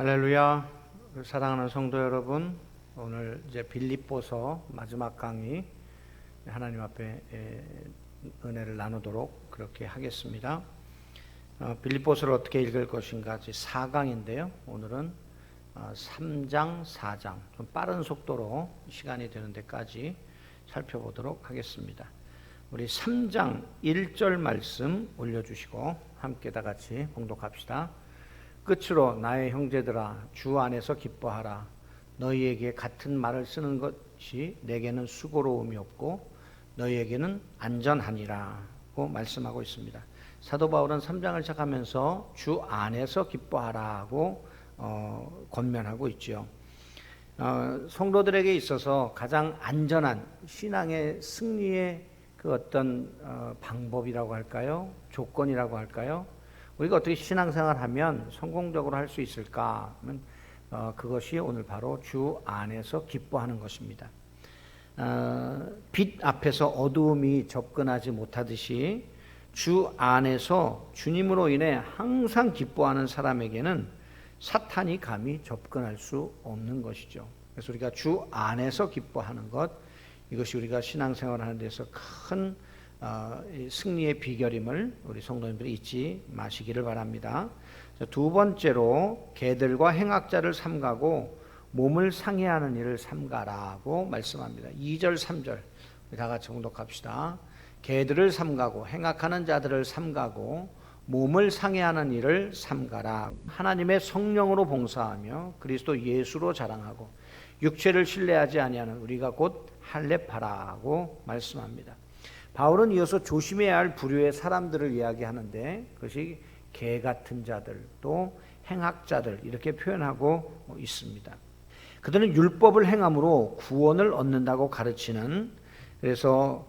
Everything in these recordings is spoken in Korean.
할렐루야. 사랑하는 성도 여러분, 오늘 이제 빌립보서 마지막 강의 하나님 앞에 은혜를 나누도록 그렇게 하겠습니다. 빌립보서를 어떻게 읽을 것인가 4강인데요. 오늘은 3장, 4장 좀 빠른 속도로 시간이 되는 데까지 살펴보도록 하겠습니다. 우리 3장 1절 말씀 올려주시고 함께 다 같이 봉독합시다. 끝으로 나의 형제들아 주 안에서 기뻐하라. 너희에게 같은 말을 쓰는 것이 내게는 수고로움이 없고 너희에게는 안전하니라고 말씀하고 있습니다. 사도 바울은 3장을 시작하면서 주 안에서 기뻐하라고 권면하고 있죠. 성도들에게 있어서 가장 안전한 신앙의 승리의 그 어떤 방법이라고 할까요? 조건이라고 할까요? 우리가 어떻게 신앙생활하면 성공적으로 할 수 있을까 하면 그것이 오늘 바로 주 안에서 기뻐하는 것입니다. 빛 앞에서 어두움이 접근하지 못하듯이 주 안에서 주님으로 인해 항상 기뻐하는 사람에게는 사탄이 감히 접근할 수 없는 것이죠. 그래서 우리가 주 안에서 기뻐하는 것, 이것이 우리가 신앙생활하는 데서 큰 승리의 비결임을 우리 성도님들이 잊지 마시기를 바랍니다. 두 번째로 개들과 행악자를 삼가고 몸을 상해하는 일을 삼가라고 말씀합니다. 2절 3절 다 같이 봉독합시다. 개들을 삼가고 행악하는 자들을 삼가고 몸을 상해하는 일을 삼가라. 하나님의 성령으로 봉사하며 그리스도 예수로 자랑하고 육체를 신뢰하지 아니하는 우리가 곧 할례파라고 말씀합니다. 바울은 이어서 조심해야 할 부류의 사람들을 이야기하는데 그것이 개 같은 자들 또 행악자들 이렇게 표현하고 있습니다. 그들은 율법을 행함으로 구원을 얻는다고 가르치는, 그래서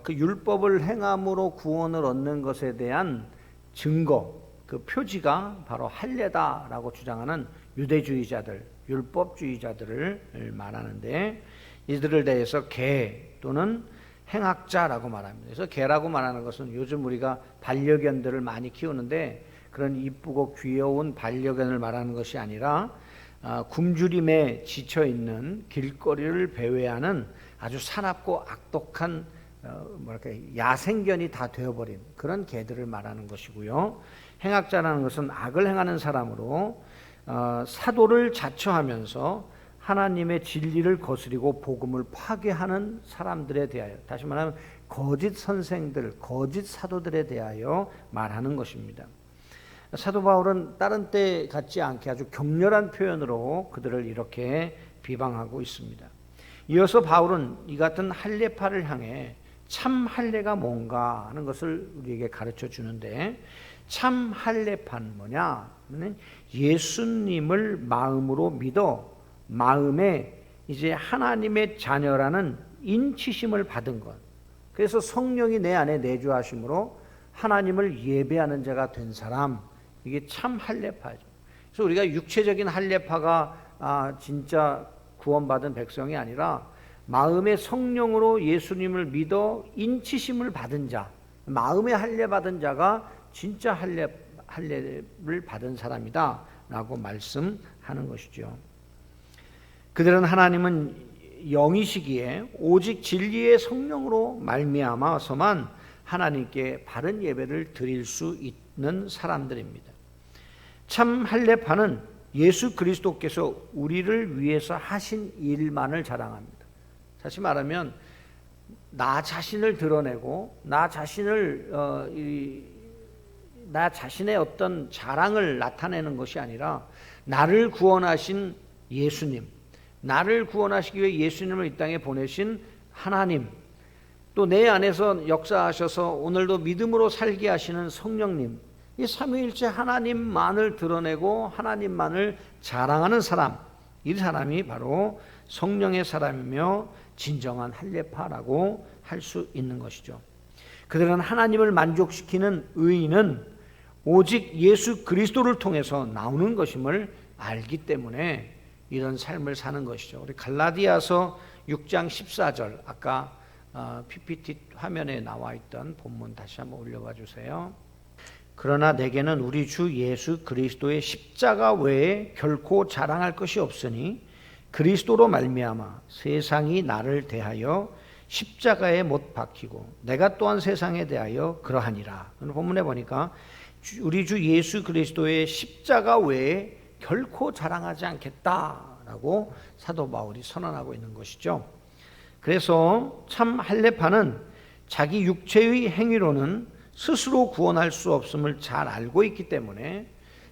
그 율법을 행함으로 구원을 얻는 것에 대한 증거, 그 표지가 바로 할례다라고 주장하는 유대주의자들, 율법주의자들을 말하는데 이들을 대해서 개 또는 행악자라고 말합니다. 그래서 개라고 말하는 것은 요즘 우리가 반려견들을 많이 키우는데 그런 이쁘고 귀여운 반려견을 말하는 것이 아니라 굶주림에 지쳐있는 길거리를 배회하는 아주 사납고 악독한 야생견이 다 되어버린 그런 개들을 말하는 것이고요. 행악자라는 것은 악을 행하는 사람으로 사도를 자처하면서 하나님의 진리를 거스리고 복음을 파괴하는 사람들에 대하여, 다시 말하면 거짓 선생들, 거짓 사도들에 대하여 말하는 것입니다. 사도 바울은 다른 때 같지 않게 아주 격렬한 표현으로 그들을 이렇게 비방하고 있습니다. 이어서 바울은 이 같은 할례파를 향해 참 할례가 뭔가 하는 것을 우리에게 가르쳐 주는데, 참 할례파는 뭐냐? 예수님을 마음으로 믿어 마음에 이제 하나님의 자녀라는 인치심을 받은 것, 그래서 성령이 내 안에 내주하심으로 하나님을 예배하는 자가 된 사람, 이게 참 할례파죠. 그래서 우리가 육체적인 할례파가 진짜 구원받은 백성이 아니라 마음의 성령으로 예수님을 믿어 인치심을 받은 자, 마음의 할례 받은 자가 진짜 할례를 받은 사람이다 라고 말씀하는 것이죠. 그들은 하나님은 영이시기에 오직 진리의 성령으로 말미암아서만 하나님께 바른 예배를 드릴 수 있는 사람들입니다. 참 할례파는 예수 그리스도께서 우리를 위해서 하신 일만을 자랑합니다. 다시 말하면 나 자신을 드러내고 나 자신의 어떤 자랑을 나타내는 것이 아니라 나를 구원하신 예수님, 나를 구원하시기 위해 예수님을 이 땅에 보내신 하나님, 또 내 안에서 역사하셔서 오늘도 믿음으로 살게 하시는 성령님, 이 삼위일체 하나님만을 드러내고 하나님만을 자랑하는 사람, 이 사람이 바로 성령의 사람이며 진정한 할례파라고 할 수 있는 것이죠. 그들은 하나님을 만족시키는 의의는 오직 예수 그리스도를 통해서 나오는 것임을 알기 때문에 이런 삶을 사는 것이죠. 우리 갈라디아서 6장 14절, 아까 PPT 화면에 나와 있던 본문 다시 한번 올려봐 주세요. 그러나 내게는 우리 주 예수 그리스도의 십자가 외에 결코 자랑할 것이 없으니 그리스도로 말미암아 세상이 나를 대하여 십자가에 못 박히고 내가 또한 세상에 대하여 그러하니라. 오늘 본문에 보니까 우리 주 예수 그리스도의 십자가 외에 결코 자랑하지 않겠다라고 사도 바울이 선언하고 있는 것이죠. 그래서 참 할례파는 자기 육체의 행위로는 스스로 구원할 수 없음을 잘 알고 있기 때문에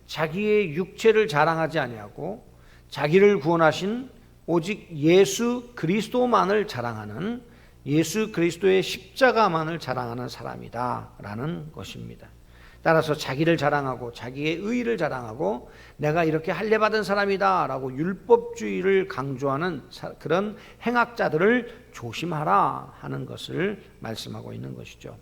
자기의 육체를 자랑하지 아니하고 자기를 구원하신 오직 예수 그리스도만을 자랑하는, 예수 그리스도의 십자가만을 자랑하는 사람이다라는 것입니다. 따라서 자기를 자랑하고 자기의 의의를 자랑하고 내가 이렇게 할례받은 사람이다라고 율법주의를 강조하는 그런 행악자들을 조심하라 하는 것을 말씀하고 있는 것이죠.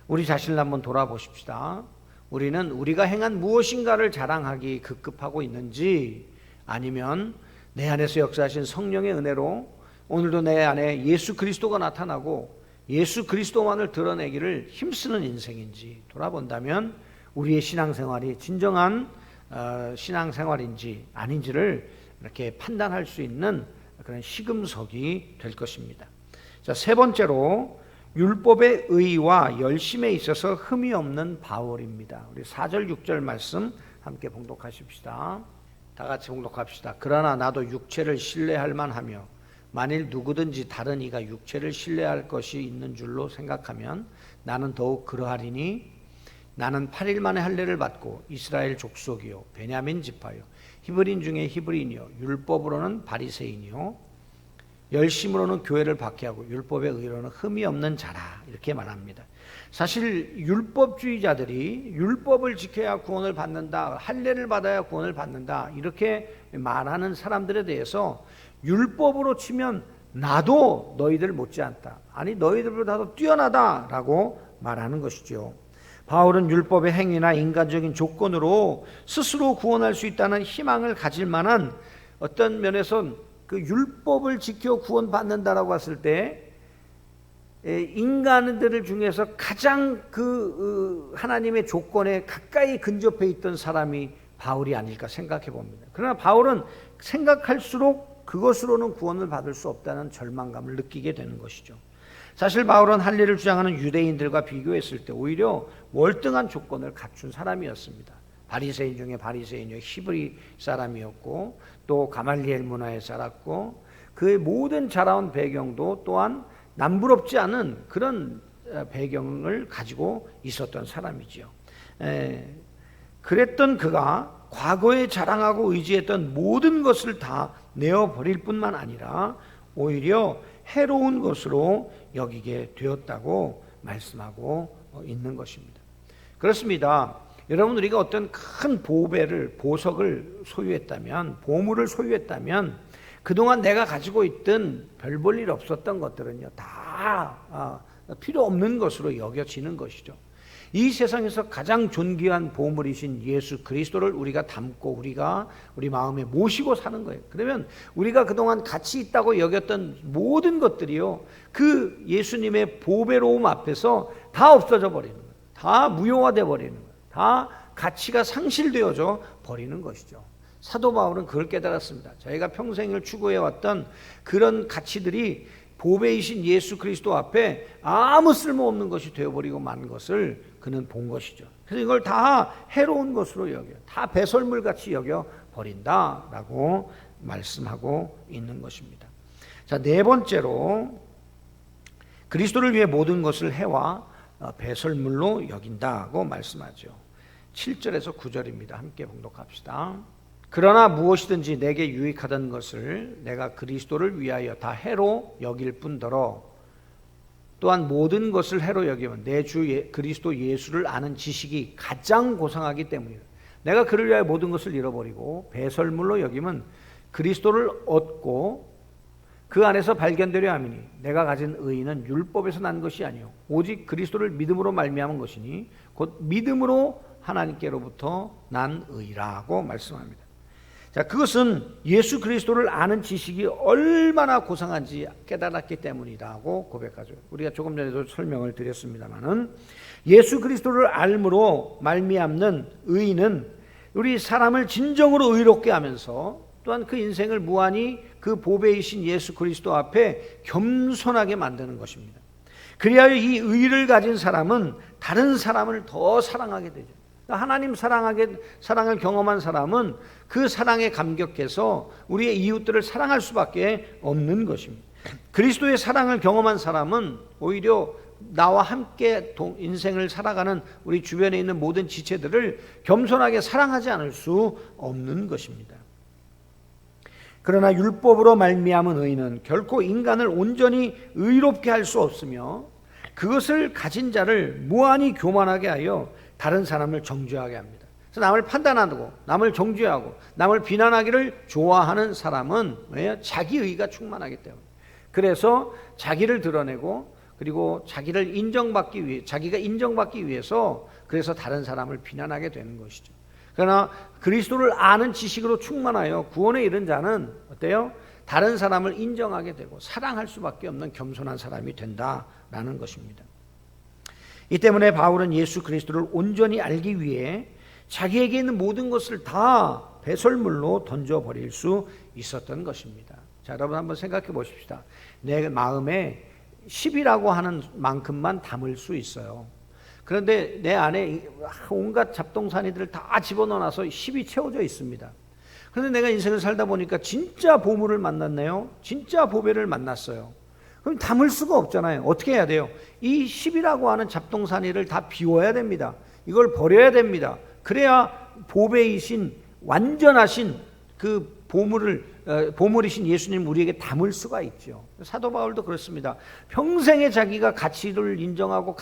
우리 자신을 한번 돌아보십시다. 우리는 우리가 행한 무엇인가를 자랑하기 급급하고 있는지, 아니면 내 안에서 역사하신 성령의 은혜로 오늘도 내 안에 예수 그리스도가 나타나고 예수 그리스도만을 드러내기를 힘쓰는 인생인지 돌아본다면 우리의 신앙생활이 진정한 신앙생활인지 아닌지를 이렇게 판단할 수 있는 그런 시금석이 될 것입니다. 자, 세 번째로 율법의 의와 열심에 있어서 흠이 없는 바울입니다. 우리 4절 6절 말씀 함께 봉독하십시다. 다 같이 봉독합시다. 그러나 나도 육체를 신뢰할 만하며 만일 누구든지 다른 이가 육체를 신뢰할 것이 있는 줄로 생각하면 나는 더욱 그러하리니 나는 8일 만에 할례를 받고 이스라엘 족속이요 베냐민 지파요 히브리인 중에 히브리인이요 율법으로는 바리새인이요 열심으로는 교회를 박해하고 율법의 의로는 흠이 없는 자라, 이렇게 말합니다. 사실 율법주의자들이 율법을 지켜야 구원을 받는다, 할례를 받아야 구원을 받는다 이렇게 말하는 사람들에 대해서 율법으로 치면 나도 너희들 못지않다, 아니 너희들보다도 뛰어나다라고 말하는 것이죠. 바울은 율법의 행위나 인간적인 조건으로 스스로 구원할 수 있다는 희망을 가질 만한, 어떤 면에선 그 율법을 지켜 구원받는다라고 했을 때 인간들 중에서 가장 그 하나님의 조건에 가까이 근접해 있던 사람이 바울이 아닐까 생각해 봅니다. 그러나 바울은 생각할수록 그것으로는 구원을 받을 수 없다는 절망감을 느끼게 되는 것이죠. 사실 바울은 할례를 주장하는 유대인들과 비교했을 때 오히려 월등한 조건을 갖춘 사람이었습니다. 바리새인 중에 바리새인이요 히브리 사람이었고 또 가말리엘 문화에 자랐고 그의 모든 자라온 배경도 또한 남부럽지 않은 그런 배경을 가지고 있었던 사람이지요. 그랬던 그가 과거에 자랑하고 의지했던 모든 것을 다 내어버릴 뿐만 아니라 오히려 해로운 것으로 여기게 되었다고 말씀하고 있는 것입니다. 그렇습니다. 여러분, 우리가 어떤 큰 보석을 소유했다면, 보물을 소유했다면 그동안 내가 가지고 있던 별 볼 일 없었던 것들은요 다 필요 없는 것으로 여겨지는 것이죠. 이 세상에서 가장 존귀한 보물이신 예수 그리스도를 우리가 담고 우리가 우리 마음에 모시고 사는 거예요. 그러면 우리가 그동안 가치 있다고 여겼던 모든 것들이요 그 예수님의 보배로움 앞에서 다 없어져 버리는 거예요. 다 무효화돼 버리는 거예요. 다 가치가 상실되어져 버리는 것이죠. 사도 바울은 그걸 깨달았습니다. 자기가 평생을 추구해왔던 그런 가치들이 보배이신 예수 그리스도 앞에 아무 쓸모없는 것이 되어버리고 만 것을 그는 본 것이죠. 그래서 이걸 다 해로운 것으로 여겨요. 다 배설물같이 여겨버린다라고 말씀하고 있는 것입니다. 자, 네 번째로 그리스도를 위해 모든 것을 해와 배설물로 여긴다고 말씀하죠. 7절에서 9절입니다. 함께 봉독합시다. 그러나 무엇이든지 내게 유익하던 것을 내가 그리스도를 위하여 다 해로 여길 뿐더러 또한 모든 것을 해로 여기면 내 주 그리스도 예수를 아는 지식이 가장 고상하기 때문이다. 내가 그를 위하여 모든 것을 잃어버리고 배설물로 여기면 그리스도를 얻고 그 안에서 발견되려 함이니 내가 가진 의의는 율법에서 난 것이 아니요 오직 그리스도를 믿음으로 말미암은 것이니 곧 믿음으로 하나님께로부터 난 의라고 말씀합니다. 자, 그것은 예수 그리스도를 아는 지식이 얼마나 고상한지 깨달았기 때문이라고 고백하죠. 우리가 조금 전에도 설명을 드렸습니다마는 예수 그리스도를 알므로 말미암는 의인은 우리 사람을 진정으로 의롭게 하면서 또한 그 인생을 무한히 그 보배이신 예수 그리스도 앞에 겸손하게 만드는 것입니다. 그리하여 이 의를 가진 사람은 다른 사람을 더 사랑하게 되죠. 하나님 사랑을 경험한 사람은 그 사랑에 감격해서 우리의 이웃들을 사랑할 수밖에 없는 것입니다. 그리스도의 사랑을 경험한 사람은 오히려 나와 함께 인생을 살아가는 우리 주변에 있는 모든 지체들을 겸손하게 사랑하지 않을 수 없는 것입니다. 그러나 율법으로 말미암은 의는 결코 인간을 온전히 의롭게 할 수 없으며 그것을 가진 자를 무한히 교만하게 하여 다른 사람을 정죄하게 합니다. 그래서 남을 판단하고 남을 정죄하고 남을 비난하기를 좋아하는 사람은 왜요? 자기 의가 충만하기 때문에. 그래서 자기를 드러내고 그리고 자기가 인정받기 위해서 그래서 다른 사람을 비난하게 되는 것이죠. 그러나 그리스도를 아는 지식으로 충만하여 구원에 이른 자는 어때요? 다른 사람을 인정하게 되고 사랑할 수밖에 없는 겸손한 사람이 된다라는 것입니다. 이 때문에 바울은 예수 그리스도를 온전히 알기 위해 자기에게 있는 모든 것을 다 배설물로 던져버릴 수 있었던 것입니다. 자, 여러분 한번 생각해 보십시다. 내 마음에 10이라고 하는 만큼만 담을 수 있어요. 그런데 내 안에 온갖 잡동사니들을 다 집어넣어놔서 10이 채워져 있습니다. 그런데 내가 인생을 살다 보니까 진짜 보물을 만났네요. 진짜 보배를 만났어요. 그럼 담을 수가 없잖아요. 어떻게 해야 돼요? 이 10이라고 하는 잡동사니를 다 비워야 됩니다. 이걸 버려야 됩니다. 그래야 보배이신 완전하신 그 보물이신 예수님 우리에게 담을 수가 있죠. 사도 바울도 그렇습니다. 평생에 자기가 가치를 인정하고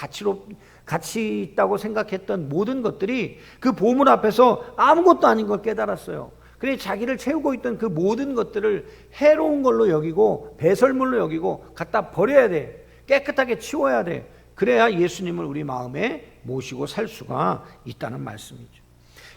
가치 있다고 생각했던 모든 것들이 그 보물 앞에서 아무것도 아닌 걸 깨달았어요. 그래 자기를 채우고 있던 그 모든 것들을 해로운 걸로 여기고 배설물로 여기고 갖다 버려야 돼. 깨끗하게 치워야 돼. 그래야 예수님을 우리 마음에 모시고 살 수가 있다는 말씀이죠.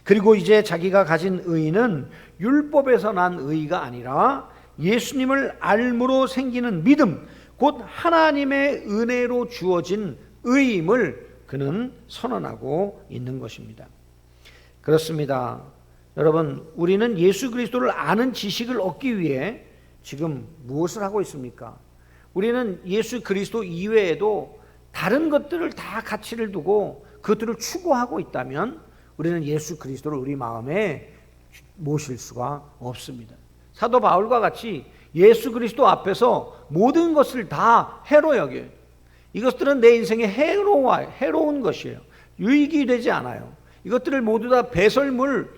그리고 이제 자기가 가진 의는 율법에서 난 의가 아니라 예수님을 알므로 생기는 믿음, 곧 하나님의 은혜로 주어진 의임을 그는 선언하고 있는 것입니다. 그렇습니다. 여러분, 우리는 예수 그리스도를 아는 지식을 얻기 위해 지금 무엇을 하고 있습니까? 우리는 예수 그리스도 이외에도 다른 것들을 다 가치를 두고 그것들을 추구하고 있다면 우리는 예수 그리스도를 우리 마음에 모실 수가 없습니다. 사도 바울과 같이 예수 그리스도 앞에서 모든 것을 다 해로 여겨요. 이것들은 내 인생에 해로운 것이에요. 유익이 되지 않아요. 이것들을 모두 다 배설물,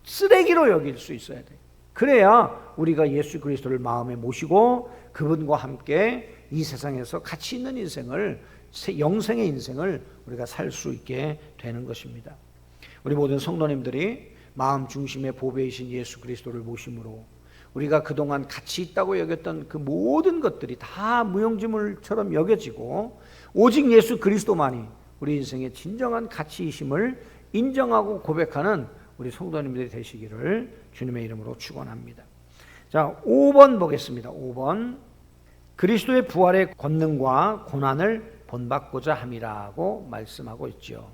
쓰레기로 여길 수 있어야 돼요. 그래야 우리가 예수 그리스도를 마음에 모시고 그분과 함께 이 세상에서 가치 있는 인생을, 영생의 인생을 우리가 살 수 있게 되는 것입니다. 우리 모든 성도님들이 마음 중심의 보배이신 예수 그리스도를 모심으로 우리가 그동안 가치 있다고 여겼던 그 모든 것들이 다 무용지물처럼 여겨지고 오직 예수 그리스도만이 우리 인생의 진정한 가치이심을 인정하고 고백하는 우리 성도님들이 되시기를 주님의 이름으로 축원합니다. 자, 5번 보겠습니다. 5번. 그리스도의 부활의 권능과 고난을 본받고자 함이라고 말씀하고 있죠.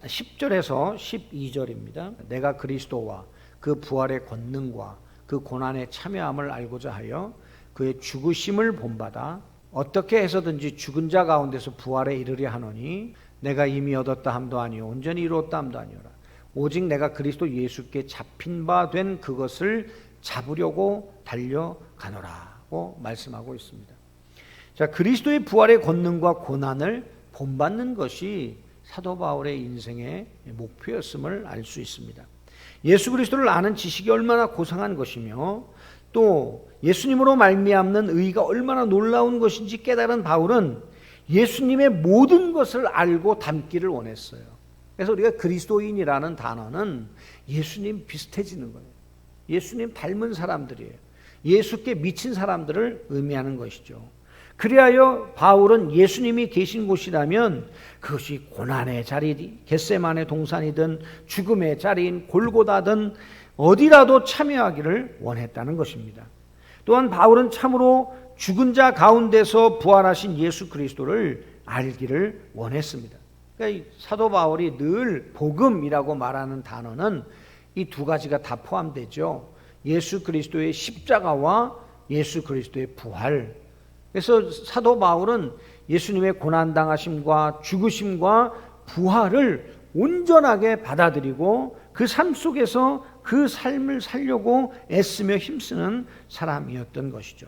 10절에서 12절입니다. 내가 그리스도와 그 부활의 권능과 그 고난의 참여함을 알고자 하여 그의 죽으심을 본받아 어떻게 해서든지 죽은 자 가운데서 부활에 이르려 하노니 내가 이미 얻었다 함도 아니요 온전히 이루었다 함도 아니오라. 오직 내가 그리스도 예수께 잡힌 바 된 그것을 잡으려고 달려가노라고 말씀하고 있습니다. 자, 그리스도의 부활의 권능과 고난을 본받는 것이 사도 바울의 인생의 목표였음을 알 수 있습니다. 예수 그리스도를 아는 지식이 얼마나 고상한 것이며 또 예수님으로 말미암는 의가 얼마나 놀라운 것인지 깨달은 바울은 예수님의 모든 것을 알고 담기를 원했어요. 그래서 우리가 그리스도인이라는 단어는 예수님 비슷해지는 거예요. 예수님 닮은 사람들이에요. 예수께 미친 사람들을 의미하는 것이죠. 그리하여 바울은 예수님이 계신 곳이라면 그것이 고난의 자리, 겟세마네 동산이든 죽음의 자리인 골고다든 어디라도 참여하기를 원했다는 것입니다. 또한 바울은 참으로 죽은 자 가운데서 부활하신 예수 그리스도를 알기를 원했습니다. 그러니까 사도 바울이 늘 복음이라고 말하는 단어는 이 두 가지가 다 포함되죠. 예수 그리스도의 십자가와 예수 그리스도의 부활. 그래서 사도 바울은 예수님의 고난당하심과 죽으심과 부활을 온전하게 받아들이고 그 삶 속에서 그 삶을 살려고 애쓰며 힘쓰는 사람이었던 것이죠.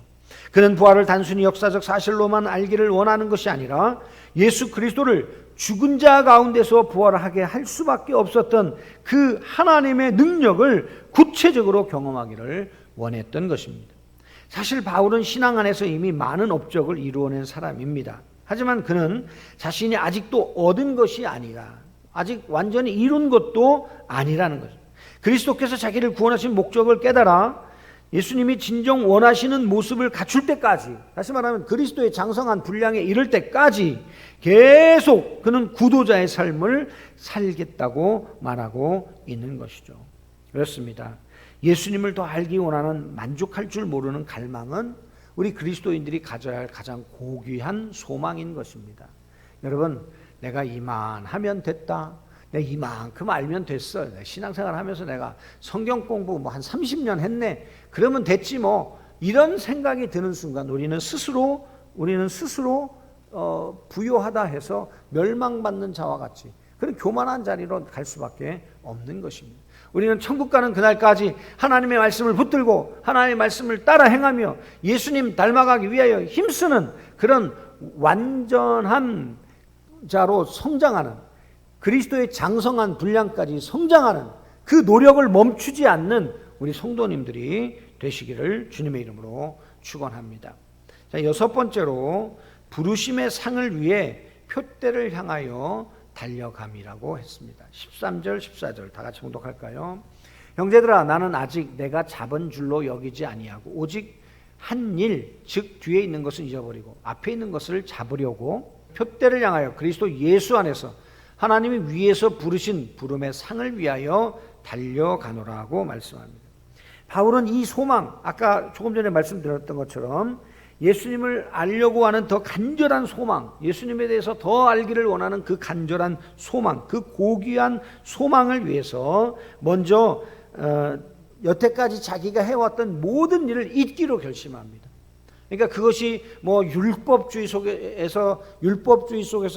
그는 부활을 단순히 역사적 사실로만 알기를 원하는 것이 아니라 예수 그리스도를 죽은 자 가운데서 부활하게 할 수밖에 없었던 그 하나님의 능력을 구체적으로 경험하기를 원했던 것입니다. 사실 바울은 신앙 안에서 이미 많은 업적을 이루어낸 사람입니다. 하지만 그는 자신이 아직도 얻은 것이 아니라, 아직 완전히 이룬 것도 아니라는 거죠. 그리스도께서 자기를 구원하신 목적을 깨달아 예수님이 진정 원하시는 모습을 갖출 때까지, 다시 말하면 그리스도의 장성한 분량에 이를 때까지 계속 그는 구도자의 삶을 살겠다고 말하고 있는 것이죠. 그렇습니다. 예수님을 더 알기 원하는, 만족할 줄 모르는 갈망은 우리 그리스도인들이 가져야 할 가장 고귀한 소망인 것입니다. 여러분, 내가 이만하면 됐다, 내가 이만큼 알면 됐어, 신앙생활 하면서 내가 성경 공부 뭐 한 30년 했네, 그러면 됐지 뭐, 이런 생각이 드는 순간 우리는 스스로 부요하다 해서 멸망받는 자와 같이 그런 교만한 자리로 갈 수밖에 없는 것입니다. 우리는 천국 가는 그날까지 하나님의 말씀을 붙들고 하나님의 말씀을 따라 행하며 예수님 닮아가기 위하여 힘쓰는 그런 완전한 자로 성장하는, 그리스도의 장성한 분량까지 성장하는 그 노력을 멈추지 않는 우리 성도님들이 되시기를 주님의 이름으로 축원합니다. 자, 여섯 번째로 부르심의 상을 위해 표대를 향하여 달려감이라고 했습니다. 13절 14절 다 같이 봉독할까요? 형제들아, 나는 아직 내가 잡은 줄로 여기지 아니하고 오직 한 일, 즉 뒤에 있는 것은 잊어버리고 앞에 있는 것을 잡으려고 표대를 향하여 그리스도 예수 안에서 하나님이 위에서 부르신 부름의 상을 위하여 달려가노라고 말씀합니다. 바울은 이 소망, 아까 조금 전에 말씀드렸던 것처럼 예수님을 알려고 하는 더 간절한 소망, 예수님에 대해서 더 알기를 원하는 그 간절한 소망, 그 고귀한 소망을 위해서 먼저 여태까지 자기가 해왔던 모든 일을 잊기로 결심합니다. 그러니까 그것이 뭐 율법주의 속에서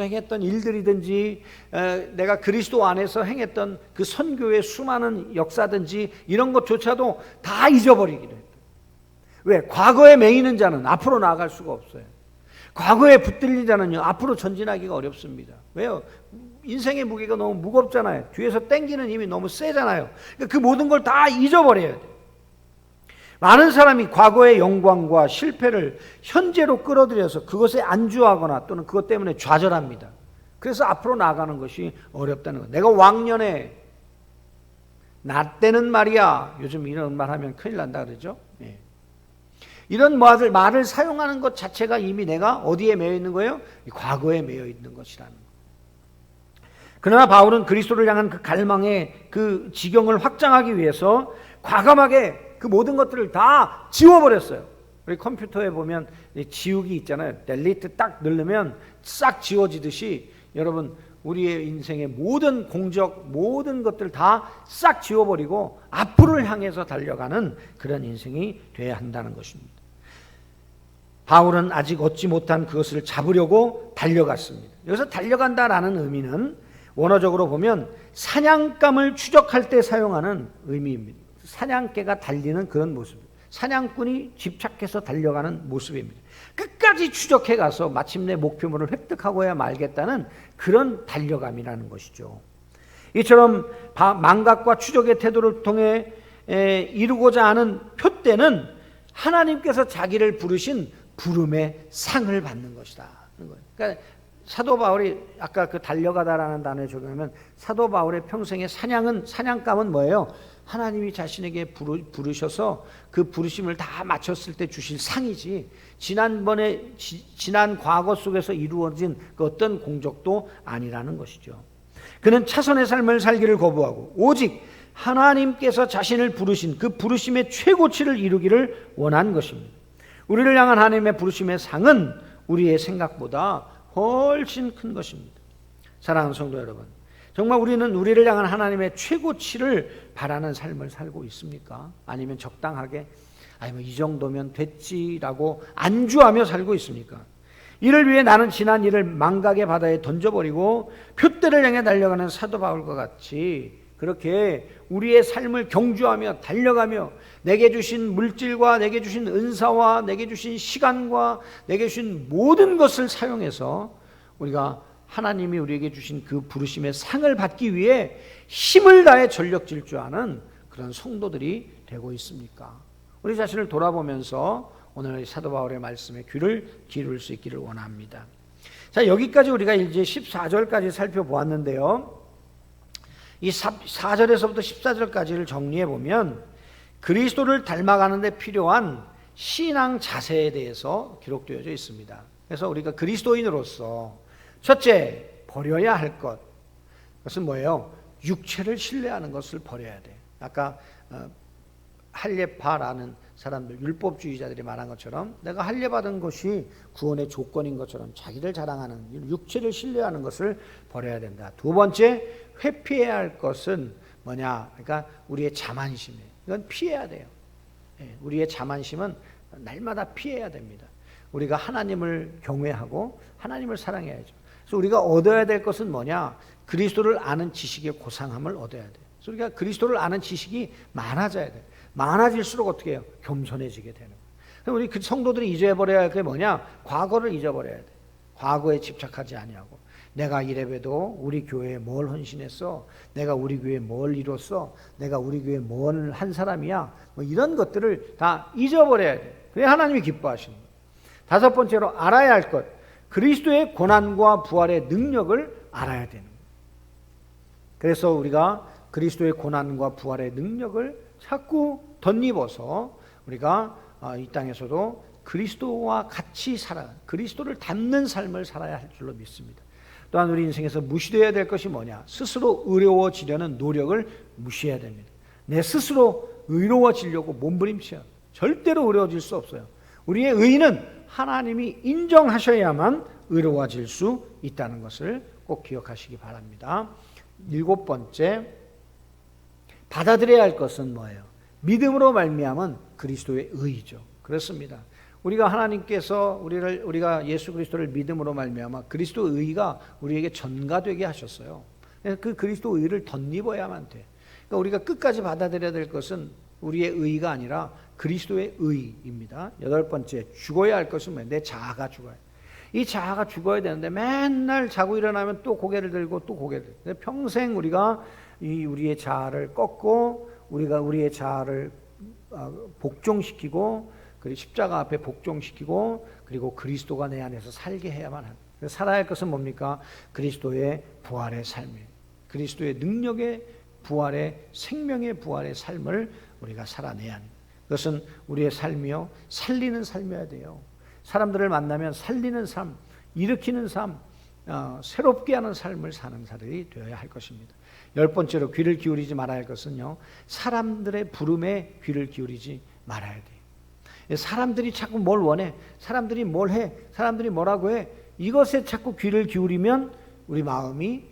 행했던 일들이든지 내가 그리스도 안에서 행했던 그 선교의 수많은 역사든지 이런 것조차도 다 잊어버리기로 했다. 왜? 과거에 매이는 자는 앞으로 나아갈 수가 없어요. 과거에 붙들린 자는요, 앞으로 전진하기가 어렵습니다. 왜요? 인생의 무게가 너무 무겁잖아요. 뒤에서 땡기는 힘이 너무 세잖아요. 그러니까 그 모든 걸 다 잊어버려야 돼요. 많은 사람이 과거의 영광과 실패를 현재로 끌어들여서 그것에 안주하거나 또는 그것 때문에 좌절합니다. 그래서 앞으로 나아가는 것이 어렵다는 거예요. 내가 왕년에 나 때는 말이야, 요즘 이런 말 하면 큰일 난다 그러죠. 네. 이런 말을 사용하는 것 자체가 이미 내가 어디에 매여 있는 거예요? 과거에 매여 있는 것이라는 거예요. 그러나 바울은 그리스도를 향한 그 갈망의 그 지경을 확장하기 위해서 과감하게 그 모든 것들을 다 지워버렸어요. 우리 컴퓨터에 보면 지우기 있잖아요. 델리트 딱 누르면 싹 지워지듯이 여러분 우리의 인생의 모든 공적, 모든 것들 다 싹 지워버리고 앞으로를 향해서 달려가는 그런 인생이 돼야 한다는 것입니다. 바울은 아직 얻지 못한 그것을 잡으려고 달려갔습니다. 여기서 달려간다라는 의미는 원어적으로 보면 사냥감을 추적할 때 사용하는 의미입니다. 사냥개가 달리는 그런 모습, 사냥꾼이 집착해서 달려가는 모습입니다. 끝까지 추적해 가서 마침내 목표물을 획득하고야 말겠다는 그런 달려감이라는 것이죠. 이처럼 망각과 추적의 태도를 통해 이루고자 하는 표대는 하나님께서 자기를 부르신 부름의 상을 받는 것이다. 그러니까 사도 바울이 아까 그 달려가다라는 단어에 적용하면 사도 바울의 평생의 사냥감은 뭐예요? 하나님이 자신에게 부르셔서 그 부르심을 다 마쳤을 때 주실 상이지 지난 과거 속에서 이루어진 그 어떤 공적도 아니라는 것이죠. 그는 차선의 삶을 살기를 거부하고 오직 하나님께서 자신을 부르신 그 부르심의 최고치를 이루기를 원한 것입니다. 우리를 향한 하나님의 부르심의 상은 우리의 생각보다 훨씬 큰 것입니다. 사랑하는 성도 여러분, 정말 우리는 우리를 향한 하나님의 최고치를 바라는 삶을 살고 있습니까? 아니면 적당하게 이 정도면 됐지라고 안주하며 살고 있습니까? 이를 위해 나는 지난 일을 망각의 바다에 던져버리고 표대를 향해 달려가는 사도 바울과 같이 그렇게 우리의 삶을 경주하며 달려가며 내게 주신 물질과 내게 주신 은사와 내게 주신 시간과 내게 주신 모든 것을 사용해서 우리가 하나님이 우리에게 주신 그 부르심의 상을 받기 위해 힘을 다해 전력 질주하는 그런 성도들이 되고 있습니까? 우리 자신을 돌아보면서 오늘 사도 바울의 말씀에 귀를 기울일 수 있기를 원합니다. 자, 여기까지 우리가 이제 14절까지 살펴보았는데요. 이 4절에서부터 14절까지를 정리해 보면 그리스도를 닮아가는 데 필요한 신앙 자세에 대해서 기록되어져 있습니다. 그래서 우리가 그리스도인으로서 첫째, 버려야 할 것. 그것은 뭐예요? 육체를 신뢰하는 것을 버려야 돼. 아까 할례파라는 사람들, 율법주의자들이 말한 것처럼 내가 할례받은 것이 구원의 조건인 것처럼 자기를 자랑하는 육체를 신뢰하는 것을 버려야 된다. 두 번째, 회피해야 할 것은 뭐냐? 그러니까 우리의 자만심이에요. 이건 피해야 돼요. 우리의 자만심은 날마다 피해야 됩니다. 우리가 하나님을 경외하고 하나님을 사랑해야죠. 그래서 우리가 얻어야 될 것은 뭐냐? 그리스도를 아는 지식의 고상함을 얻어야 돼요. 그래서 우리가 그리스도를 아는 지식이 많아져야 돼요. 많아질수록 어떻게 해요? 겸손해지게 되는 거예요. 우리 그 성도들이 잊어버려야 할 게 뭐냐? 과거를 잊어버려야 돼. 과거에 집착하지 아니하고 내가 이래봬도 우리 교회에 뭘 헌신했어? 내가 우리 교회에 뭘 이뤘어? 내가 우리 교회에 뭘 한 사람이야? 뭐 이런 것들을 다 잊어버려야 돼. 그래 하나님이 기뻐하시는 거예요. 다섯 번째로 알아야 할 것. 그리스도의 고난과 부활의 능력을 알아야 되는 거예요. 그래서 우리가 그리스도의 고난과 부활의 능력을 자꾸 덧입어서 우리가 이 땅에서도 그리스도와 같이 그리스도를 닮는 삶을 살아야 할 줄로 믿습니다. 또한 우리 인생에서 무시되어야 될 것이 뭐냐? 스스로 의로워지려는 노력을 무시해야 됩니다. 내 스스로 의로워지려고 몸부림쳐야 절대로 의로워질 수 없어요. 우리의 의는 하나님이 인정하셔야만 의로워질 수 있다는 것을 꼭 기억하시기 바랍니다. 일곱 번째, 받아들여야 할 것은 뭐예요? 믿음으로 말미암은 그리스도의 의죠. 그렇습니다. 우리가 하나님께서 우리가 예수 그리스도를 믿음으로 말미암아 그리스도의 의가 우리에게 전가되게 하셨어요. 그 그리스도의 의를 덧입어야만 돼. 그러니까 우리가 끝까지 받아들여야 될 것은 우리의 의가 아니라 그리스도의 의입니다. 여덟 번째, 죽어야 할 것은 뭐예요? 내 자아가 죽어야 돼. 이 자아가 죽어야 되는데 맨날 자고 일어나면 또 고개를 들고 또 고개를 들고 평생 우리가 우리의 자아를 꺾고 우리가 우리의 자아를 복종시키고 그리고 십자가 앞에 복종시키고 그리고 그리스도가 내 안에서 살게 해야만 합니다. 살아야 할 것은 뭡니까? 그리스도의 부활의 삶이에요. 그리스도의 능력의 부활의 생명의 부활의 삶을 우리가 살아내야 합니다. 그것은 우리의 삶이요 살리는 삶이어야 돼요. 사람들을 만나면 살리는 삶, 일으키는 삶, 새롭게 하는 삶을 사는 사람이 되어야 할 것입니다. 열 번째로 귀를 기울이지 말아야 할 것은요, 사람들의 부름에 귀를 기울이지 말아야 돼요. 사람들이 자꾸 뭘 원해, 사람들이 뭘 해, 사람들이 뭐라고 해, 이것에 자꾸 귀를 기울이면 우리 마음이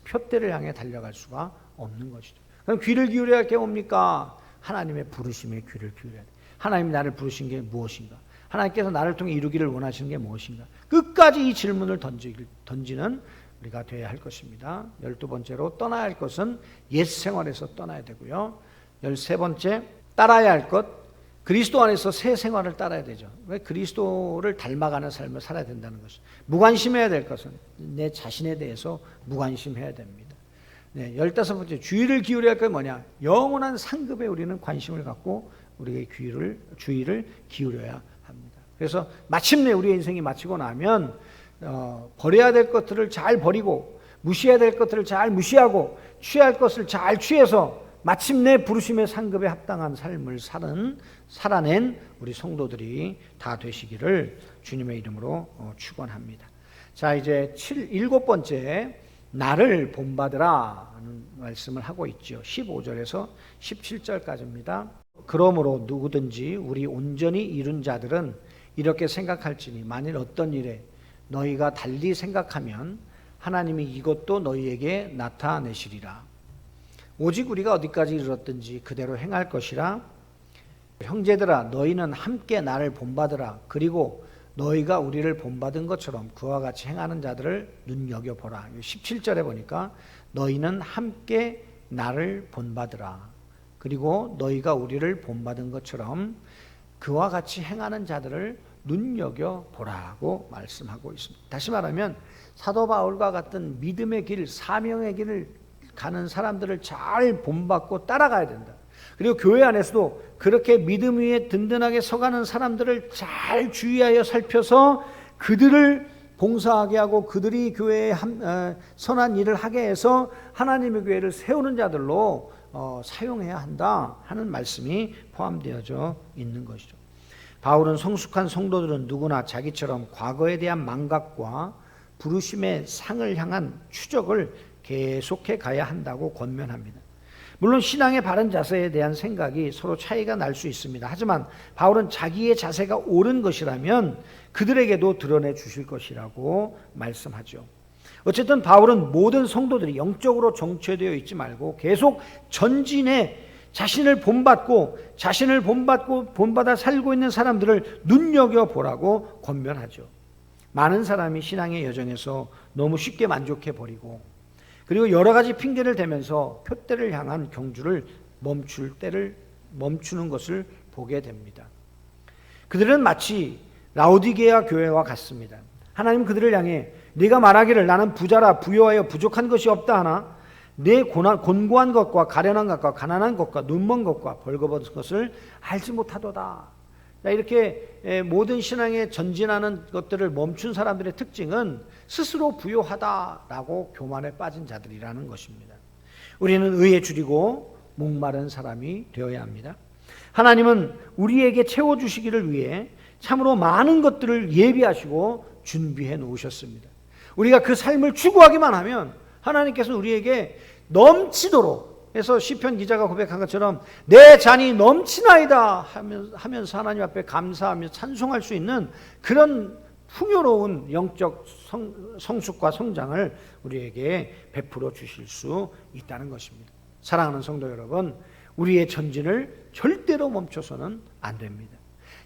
표대를 향해 달려갈 수가 없는 것이죠. 그럼 귀를 기울여야 할 게 뭡니까? 하나님의 부르심에 귀를 기울여야 돼요. 하나님이 나를 부르신 게 무엇인가? 하나님께서 나를 통해 이루기를 원하시는 게 무엇인가? 끝까지 이 질문을 던지는 우리가 되어야 할 것입니다. 12번째로 떠나야 할 것은 옛 생활에서 떠나야 되고요. 13번째, 따라야 할 것, 그리스도 안에서 새 생활을 따라야 되죠. 왜 그리스도를 닮아가는 삶을 살아야 된다는 것이죠. 무관심해야 될 것은 내 자신에 대해서 무관심해야 됩니다. 네, 15번째, 주의를 기울여야 할 건 뭐냐? 영원한 상급에 우리는 관심을 갖고 우리의 주의를 기울여야 합니다. 그래서 마침내 우리의 인생이 마치고 나면 버려야 될 것들을 잘 버리고 무시해야 될 것들을 잘 무시하고 취할 것을 잘 취해서 마침내 부르심의 상급에 합당한 삶을 살아낸 우리 성도들이 다 되시기를 주님의 이름으로 축원합니다. 자, 이제 일곱 번째, 나를 본받으라 하는 말씀을 하고 있죠. 15절에서 17절까지입니다. 그러므로 누구든지 우리 온전히 이룬 자들은 이렇게 생각할지니 만일 어떤 일에 너희가 달리 생각하면 하나님이 이것도 너희에게 나타내시리라. 오직 우리가 어디까지 이르렀든지 그대로 행할 것이라. 형제들아 너희는 함께 나를 본받으라. 그리고 너희가 우리를 본받은 것처럼 그와 같이 행하는 자들을 눈여겨보라. 17절에 보니까 너희는 함께 나를 본받으라. 그리고 너희가 우리를 본받은 것처럼 그와 같이 행하는 자들을 눈여겨보라고 말씀하고 있습니다. 다시 말하면 사도 바울과 같은 믿음의 길, 사명의 길을 가는 사람들을 잘 본받고 따라가야 된다. 그리고 교회 안에서도 그렇게 믿음 위에 든든하게 서가는 사람들을 잘 주의하여 살펴서 그들을 봉사하게 하고 그들이 교회에 선한 일을 하게 해서 하나님의 교회를 세우는 자들로 사용해야 한다 하는 말씀이 포함되어져 있는 것이죠. 바울은 성숙한 성도들은 누구나 자기처럼 과거에 대한 망각과 부르심의 상을 향한 추적을 계속해 가야 한다고 권면합니다. 물론 신앙의 바른 자세에 대한 생각이 서로 차이가 날 수 있습니다. 하지만 바울은 자기의 자세가 옳은 것이라면 그들에게도 드러내 주실 것이라고 말씀하죠. 어쨌든 바울은 모든 성도들이 영적으로 정체되어 있지 말고 계속 전진해 자신을 본받아 살고 있는 사람들을 눈여겨보라고 권면하죠. 많은 사람이 신앙의 여정에서 너무 쉽게 만족해 버리고 그리고 여러 가지 핑계를 대면서 표대를 향한 경주를 멈추는 것을 보게 됩니다. 그들은 마치 라오디게아 교회와 같습니다. 하나님 그들을 향해 네가 말하기를 나는 부자라 부요하여 부족한 것이 없다 하나 내 곤고한 것과 가련한 것과 가난한 것과 눈먼 것과 벌거벗은 것을 알지 못하도다. 이렇게 모든 신앙에 전진하는 것들을 멈춘 사람들의 특징은 스스로 부요하다라고 교만에 빠진 자들이라는 것입니다. 우리는 의에 줄이고 목마른 사람이 되어야 합니다. 하나님은 우리에게 채워주시기를 위해 참으로 많은 것들을 예비하시고 준비해 놓으셨습니다. 우리가 그 삶을 추구하기만 하면 하나님께서 우리에게 넘치도록 그래서 시편 기자가 고백한 것처럼 내 잔이 넘치나이다 하면서 하나님 앞에 감사하며 찬송할 수 있는 그런 풍요로운 영적 성숙과 성장을 우리에게 베풀어 주실 수 있다는 것입니다. 사랑하는 성도 여러분, 우리의 전진을 절대로 멈춰서는 안 됩니다.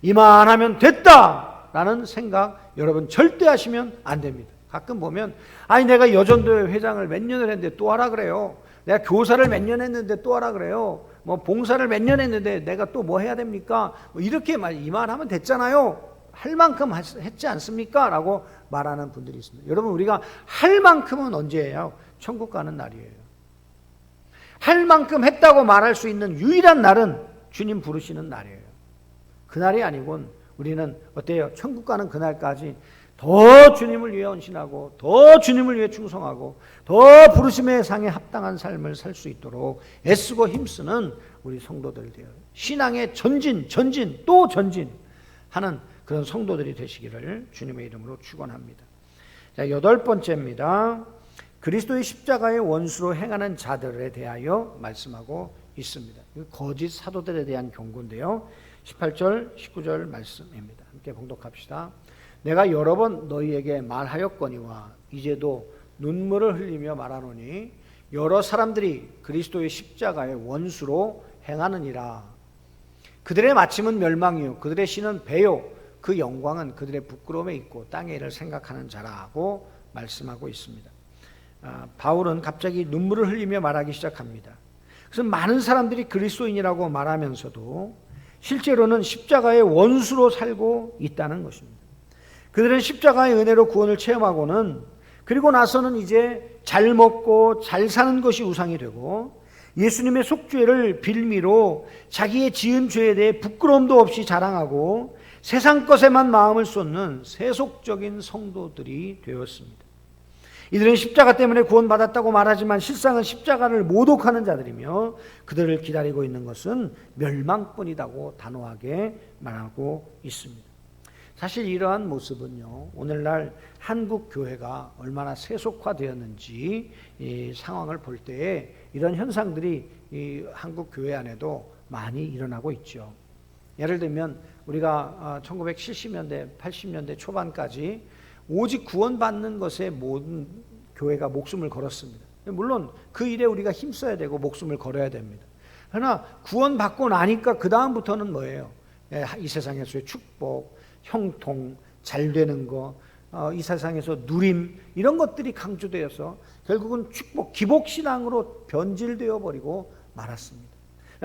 이만하면 됐다라는 생각 여러분 절대 하시면 안 됩니다. 가끔 보면 아니 내가 여전도회 회장을 몇 년을 했는데 또 하라 그래요. 내가 교사를 몇 년 했는데 또 하라 그래요. 뭐 봉사를 몇 년 했는데 내가 또 뭐 해야 됩니까? 뭐 이렇게 이만하면 됐잖아요. 할 만큼 했지 않습니까? 라고 말하는 분들이 있습니다. 여러분 우리가 할 만큼은 언제 해요? 천국 가는 날이에요. 할 만큼 했다고 말할 수 있는 유일한 날은 주님 부르시는 날이에요. 그날이 아니곤 우리는 어때요? 천국 가는 그날까지 더 주님을 위해 헌신하고 더 주님을 위해 충성하고 더 부르심의 상에 합당한 삶을 살 수 있도록 애쓰고 힘쓰는 우리 성도들 되어요. 신앙의 전진 또 전진하는 그런 성도들이 되시기를 주님의 이름으로 축원합니다. 자, 8번째입니다. 그리스도의 십자가의 원수로 행하는 자들에 대하여 말씀하고 있습니다. 거짓 사도들에 대한 경고인데요. 18절 19절 말씀입니다. 함께 봉독합시다. 내가 여러 번 너희에게 말하였거니와 이제도 눈물을 흘리며 말하노니 여러 사람들이 그리스도의 십자가의 원수로 행하느니라. 그들의 마침은 멸망이요 그들의 신은 배요 그 영광은 그들의 부끄러움에 있고 땅의 일을 생각하는 자라고 말씀하고 있습니다. 바울은 갑자기 눈물을 흘리며 말하기 시작합니다. 그래서 많은 사람들이 그리스도인이라고 말하면서도 실제로는 십자가의 원수로 살고 있다는 것입니다. 그들은 십자가의 은혜로 구원을 체험하고는 그리고 나서는 이제 잘 먹고 잘 사는 것이 우상이 되고 예수님의 속죄를 빌미로 자기의 지은 죄에 대해 부끄러움도 없이 자랑하고 세상 것에만 마음을 쏟는 세속적인 성도들이 되었습니다. 이들은 십자가 때문에 구원받았다고 말하지만 실상은 십자가를 모독하는 자들이며 그들을 기다리고 있는 것은 멸망뿐이라고 단호하게 말하고 있습니다. 사실 이러한 모습은요, 오늘날 한국 교회가 얼마나 세속화되었는지 이 상황을 볼 때에 이런 현상들이 이 한국 교회 안에도 많이 일어나고 있죠. 예를 들면 우리가 1970년대, 80년대 초반까지 오직 구원받는 것에 모든 교회가 목숨을 걸었습니다. 물론 그 일에 우리가 힘써야 되고 목숨을 걸어야 됩니다. 그러나 구원받고 나니까 그 다음부터는 뭐예요? 이 세상에서의 축복, 형통, 잘 되는 거, 이 세상에서 누림, 이런 것들이 강조되어서 결국은 축복, 기복신앙으로 변질되어 버리고 말았습니다.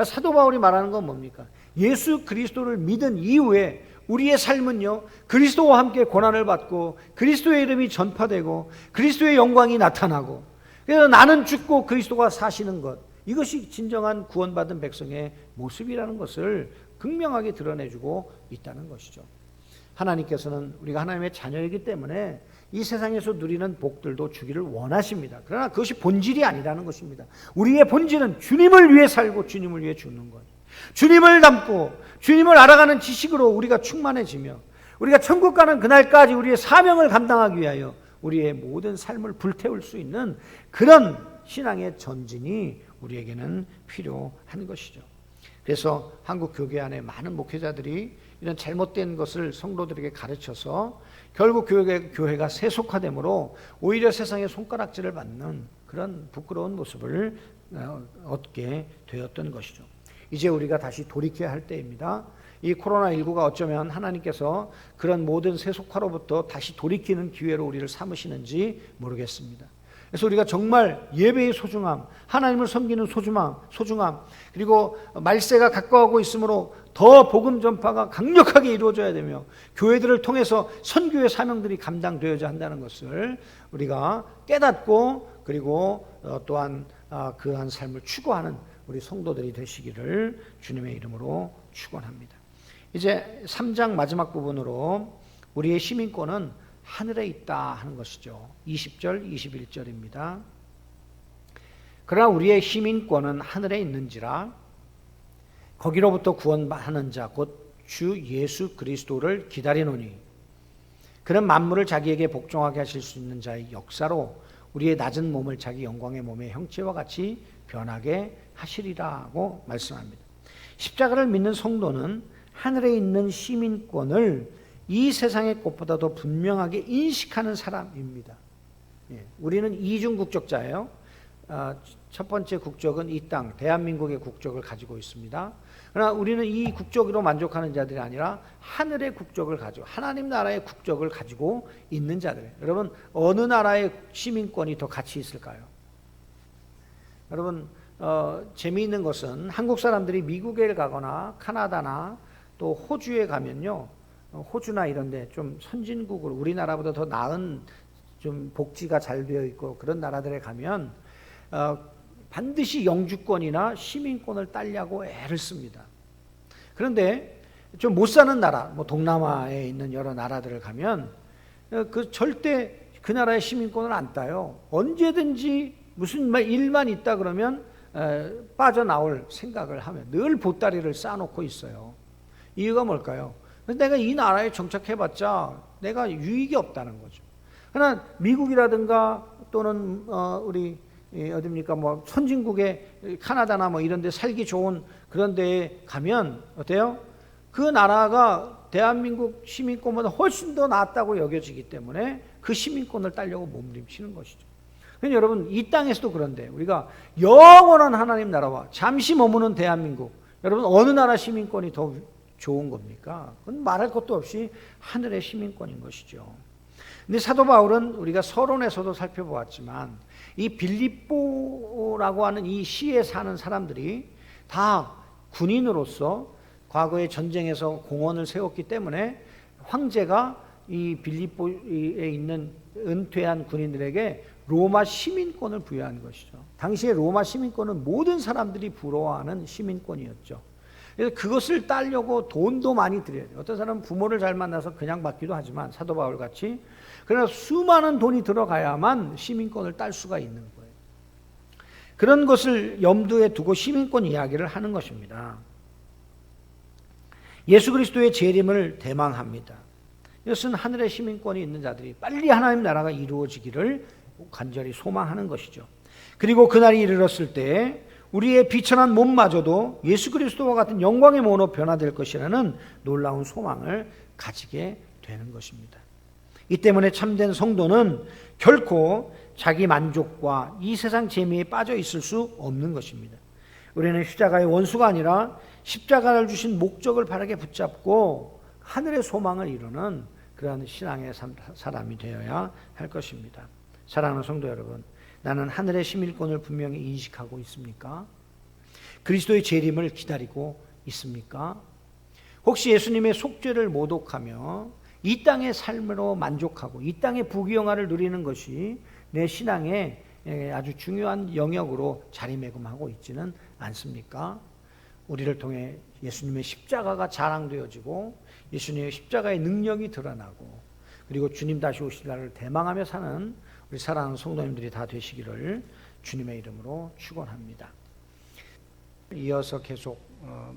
사도 바울이 말하는 건 뭡니까? 예수 그리스도를 믿은 이후에 우리의 삶은요, 그리스도와 함께 고난을 받고 그리스도의 이름이 전파되고 그리스도의 영광이 나타나고, 그래서 나는 죽고 그리스도가 사시는 것, 이것이 진정한 구원받은 백성의 모습이라는 것을 극명하게 드러내주고 있다는 것이죠. 하나님께서는 우리가 하나님의 자녀이기 때문에 이 세상에서 누리는 복들도 주기를 원하십니다. 그러나 그것이 본질이 아니라는 것입니다. 우리의 본질은 주님을 위해 살고 주님을 위해 죽는 것, 주님을 닮고 주님을 알아가는 지식으로 우리가 충만해지며 우리가 천국 가는 그날까지 우리의 사명을 감당하기 위하여 우리의 모든 삶을 불태울 수 있는 그런 신앙의 전진이 우리에게는 필요한 것이죠. 그래서 한국 교회 안에 많은 목회자들이 이런 잘못된 것을 성도들에게 가르쳐서 결국 교회가 세속화되므로 오히려 세상의 손가락질을 받는 그런 부끄러운 모습을 얻게 되었던 것이죠. 이제 우리가 다시 돌이켜야 할 때입니다. 이 코로나19가 어쩌면 하나님께서 그런 모든 세속화로부터 다시 돌이키는 기회로 우리를 삼으시는지 모르겠습니다. 그래서 우리가 정말 예배의 소중함, 하나님을 섬기는 소중함, 그리고 말세가 가까워오고 있으므로 더 복음 전파가 강력하게 이루어져야 되며 교회들을 통해서 선교의 사명들이 감당되어야 한다는 것을 우리가 깨닫고, 그리고 또한 그러한 삶을 추구하는 우리 성도들이 되시기를 주님의 이름으로 축원합니다. 이제 3장 마지막 부분으로 우리의 시민권은 하늘에 있다 하는 것이죠. 20절, 21절입니다. 그러나 우리의 시민권은 하늘에 있는지라 거기로부터 구원하는 자 곧 주 예수 그리스도를 기다리노니 그는 만물을 자기에게 복종하게 하실 수 있는 자의 역사로 우리의 낮은 몸을 자기 영광의 몸의 형체와 같이 변하게 하시리라고 말씀합니다. 십자가를 믿는 성도는 하늘에 있는 시민권을 이 세상의 것보다도 분명하게 인식하는 사람입니다. 우리는 이중 국적자예요. 첫 번째 국적은 이 땅, 대한민국의 국적을 가지고 있습니다. 그러나 우리는 이 국적으로 만족하는 자들이 아니라 하늘의 국적을 가지고, 하나님 나라의 국적을 가지고 있는 자들이에요. 여러분, 어느 나라의 시민권이 더 가치 있을까요? 여러분, 재미있는 것은 한국 사람들이 미국에 가거나 카나다나 또 호주에 가면요, 호주나 이런데 좀 선진국으로 우리나라보다 더 나은 좀 복지가 잘 되어 있고 그런 나라들에 가면 반드시 영주권이나 시민권을 따려고 애를 씁니다. 그런데 좀 못 사는 나라, 뭐 동남아에 있는 여러 나라들을 가면 절대 그 나라의 시민권을 안 따요. 언제든지 무슨 일만 있다 그러면 빠져나올 생각을 하면 늘 보따리를 쌓아놓고 있어요. 이유가 뭘까요? 내가 이 나라에 정착해봤자 내가 유익이 없다는 거죠. 그러나 미국이라든가 또는 우리 어딥니까 뭐 선진국의 카나다나 뭐 이런 데 살기 좋은 그런 데에 가면 어때요? 그 나라가 대한민국 시민권보다 훨씬 더 낫다고 여겨지기 때문에 그 시민권을 따려고 몸부림치는 것이죠. 그러니까 여러분, 이 땅에서도 그런데 우리가 영원한 하나님 나라와 잠시 머무는 대한민국, 여러분 어느 나라 시민권이 더 좋은 겁니까? 그건 말할 것도 없이 하늘의 시민권인 것이죠. 근데 사도 바울은 우리가 서론에서도 살펴보았지만 이 빌립보라고 하는 이 시에 사는 사람들이 다 군인으로서 과거의 전쟁에서 공헌을 세웠기 때문에 황제가 이 빌립보에 있는 은퇴한 군인들에게 로마 시민권을 부여한 것이죠. 당시에 로마 시민권은 모든 사람들이 부러워하는 시민권이었죠. 그래서 그것을 따려고 돈도 많이 들여야 돼요. 어떤 사람은 부모를 잘 만나서 그냥 받기도 하지만 사도 바울 같이, 그러나 수많은 돈이 들어가야만 시민권을 딸 수가 있는 거예요. 그런 것을 염두에 두고 시민권 이야기를 하는 것입니다. 예수 그리스도의 재림을 대망합니다. 이것은 하늘의 시민권이 있는 자들이 빨리 하나님 나라가 이루어지기를 간절히 소망하는 것이죠. 그리고 그날이 이르렀을 때 우리의 비천한 몸마저도 예수 그리스도와 같은 영광의 몸으로 변화될 것이라는 놀라운 소망을 가지게 되는 것입니다. 이 때문에 참된 성도는 결코 자기 만족과 이 세상 재미에 빠져 있을 수 없는 것입니다. 우리는 십자가의 원수가 아니라 십자가를 주신 목적을 바르게 붙잡고 하늘의 소망을 이루는 그러한 신앙의 사람이 되어야 할 것입니다. 사랑하는 성도 여러분, 나는 하늘의 시민권을 분명히 인식하고 있습니까? 그리스도의 재림을 기다리고 있습니까? 혹시 예수님의 속죄를 모독하며 이 땅의 삶으로 만족하고 이 땅의 부귀영화를 누리는 것이 내 신앙의 아주 중요한 영역으로 자리매김하고 있지는 않습니까? 우리를 통해 예수님의 십자가가 자랑되어지고 예수님의 십자가의 능력이 드러나고 그리고 주님 다시 오실 날을 대망하며 사는 우리 사랑하는 성도님들이 다 되시기를 주님의 이름으로 축원합니다. 이어서 계속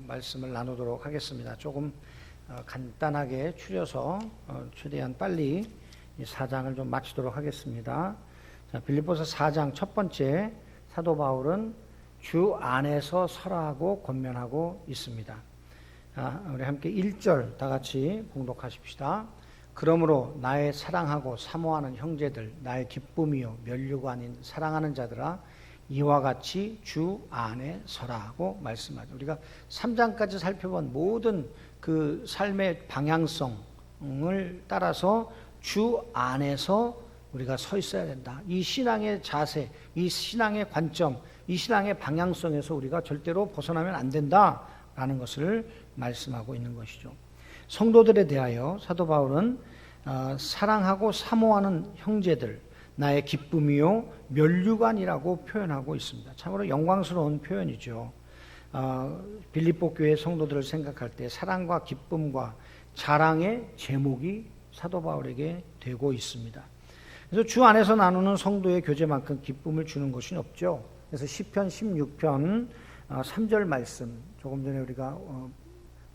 말씀을 나누도록 하겠습니다. 조금 간단하게 추려서 최대한 빨리 이 4장을 좀 마치도록 하겠습니다. 자, 빌립보서 4장 첫 번째, 사도 바울은 주 안에서 설하고 권면하고 있습니다. 자, 우리 함께 1절 다 같이 봉독하십시다. 그러므로 나의 사랑하고 사모하는 형제들, 나의 기쁨이요 면류가 아닌 사랑하는 자들아, 이와 같이 주 안에 서라고 말씀하죠. 우리가 3장까지 살펴본 모든 그 삶의 방향성을 따라서 주 안에서 우리가 서 있어야 된다. 이 신앙의 자세, 이 신앙의 관점, 이 신앙의 방향성에서 우리가 절대로 벗어나면 안 된다라는 것을 말씀하고 있는 것이죠. 성도들에 대하여 사도 바울은 사랑하고 사모하는 형제들, 나의 기쁨이요 면류관이라고 표현하고 있습니다. 참으로 영광스러운 표현이죠. 빌립보 교회 성도들을 생각할 때 사랑과 기쁨과 자랑의 제목이 사도 바울에게 되고 있습니다. 그래서 주 안에서 나누는 성도의 교제만큼 기쁨을 주는 것이 없죠. 그래서 시편 16편 3절 말씀 조금 전에 우리가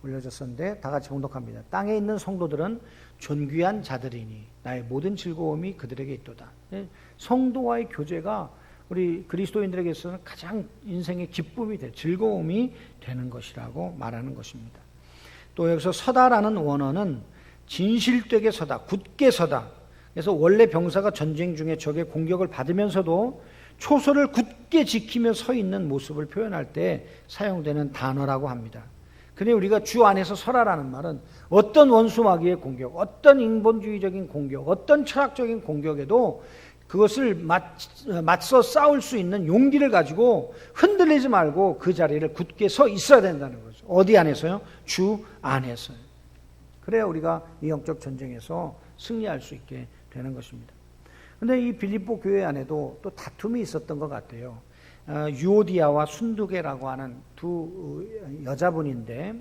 올려졌었는데 다 같이 봉독합니다. 땅에 있는 성도들은 존귀한 자들이니 나의 모든 즐거움이 그들에게 있도다. 성도와의 교제가 우리 그리스도인들에게서는 가장 인생의 기쁨이 즐거움이 되는 것이라고 말하는 것입니다. 또 여기서 서다라는 원어는 진실되게 서다, 굳게 서다. 그래서 원래 병사가 전쟁 중에 적의 공격을 받으면서도 초소를 굳게 지키며 서 있는 모습을 표현할 때 사용되는 단어라고 합니다. 근데 우리가 주 안에서 서라라는 말은 어떤 원수마귀의 공격, 어떤 인본주의적인 공격, 어떤 철학적인 공격에도 그것을 맞서 싸울 수 있는 용기를 가지고 흔들리지 말고 그 자리를 굳게 서 있어야 된다는 거죠. 어디 안에서요? 주 안에서요. 그래야 우리가 이 영적 전쟁에서 승리할 수 있게 되는 것입니다. 그런데 이 빌립보 교회 안에도 또 다툼이 있었던 것 같아요. 유오디아와 순두계라고 하는 두 여자분인데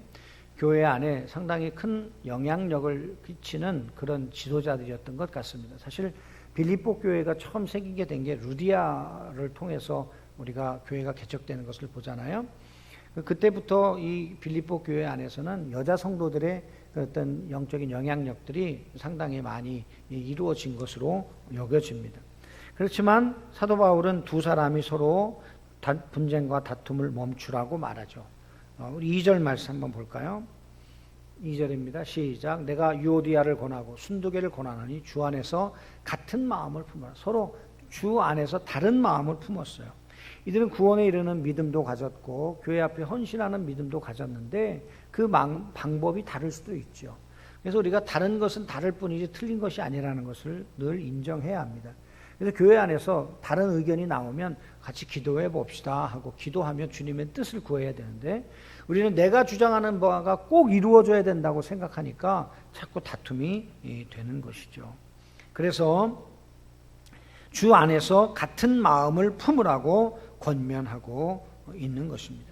교회 안에 상당히 큰 영향력을 끼치는 그런 지도자들이었던 것 같습니다. 사실 빌립보 교회가 처음 생기게 된 게 루디아를 통해서 우리가 교회가 개척되는 것을 보잖아요. 그때부터 이 빌립보 교회 안에서는 여자 성도들의 어떤 영적인 영향력들이 상당히 많이 이루어진 것으로 여겨집니다. 그렇지만 사도 바울은 두 사람이 서로 분쟁과 다툼을 멈추라고 말하죠. 우리 2절 말씀 한번 볼까요? 2절입니다. 시작. 내가 유오디아를 권하고 순두계를 권하노니 주 안에서 같은 마음을 품어라. 서로 주 안에서 다른 마음을 품었어요. 이들은 구원에 이르는 믿음도 가졌고 교회 앞에 헌신하는 믿음도 가졌는데 그 방법이 다를 수도 있죠. 그래서 우리가 다른 것은 다를 뿐이지 틀린 것이 아니라는 것을 늘 인정해야 합니다. 그래서 교회 안에서 다른 의견이 나오면 같이 기도해 봅시다 하고 기도하며 주님의 뜻을 구해야 되는데 우리는 내가 주장하는 바가 꼭 이루어져야 된다고 생각하니까 자꾸 다툼이 되는 것이죠. 그래서 주 안에서 같은 마음을 품으라고 권면하고 있는 것입니다.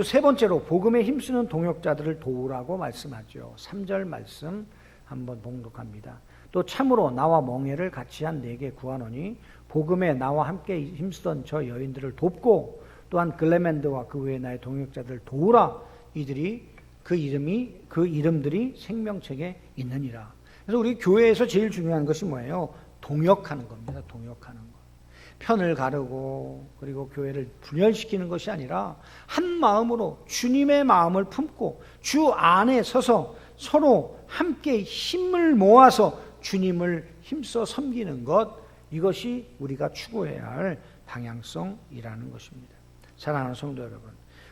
세 번째로 복음에 힘쓰는 동역자들을 도우라고 말씀하죠. 3절 말씀 한번 봉독합니다. 또 참으로 나와 멍에를 같이 한 내게 구하노니 복음에 나와 함께 힘쓰던 저 여인들을 돕고 또한 글레멘드와 그 외의 나의 동역자들을 도우라. 이들이 그 이름들이 생명책에 있느니라. 그래서 우리 교회에서 제일 중요한 것이 뭐예요? 동역하는 겁니다. 동역하는 거. 편을 가르고 그리고 교회를 분열시키는 것이 아니라 한 마음으로 주님의 마음을 품고 주 안에 서서 서로 함께 힘을 모아서 주님을 힘써 섬기는 것, 이것이 우리가 추구해야 할 방향성이라는 것입니다. 사랑하는 성도 여러분,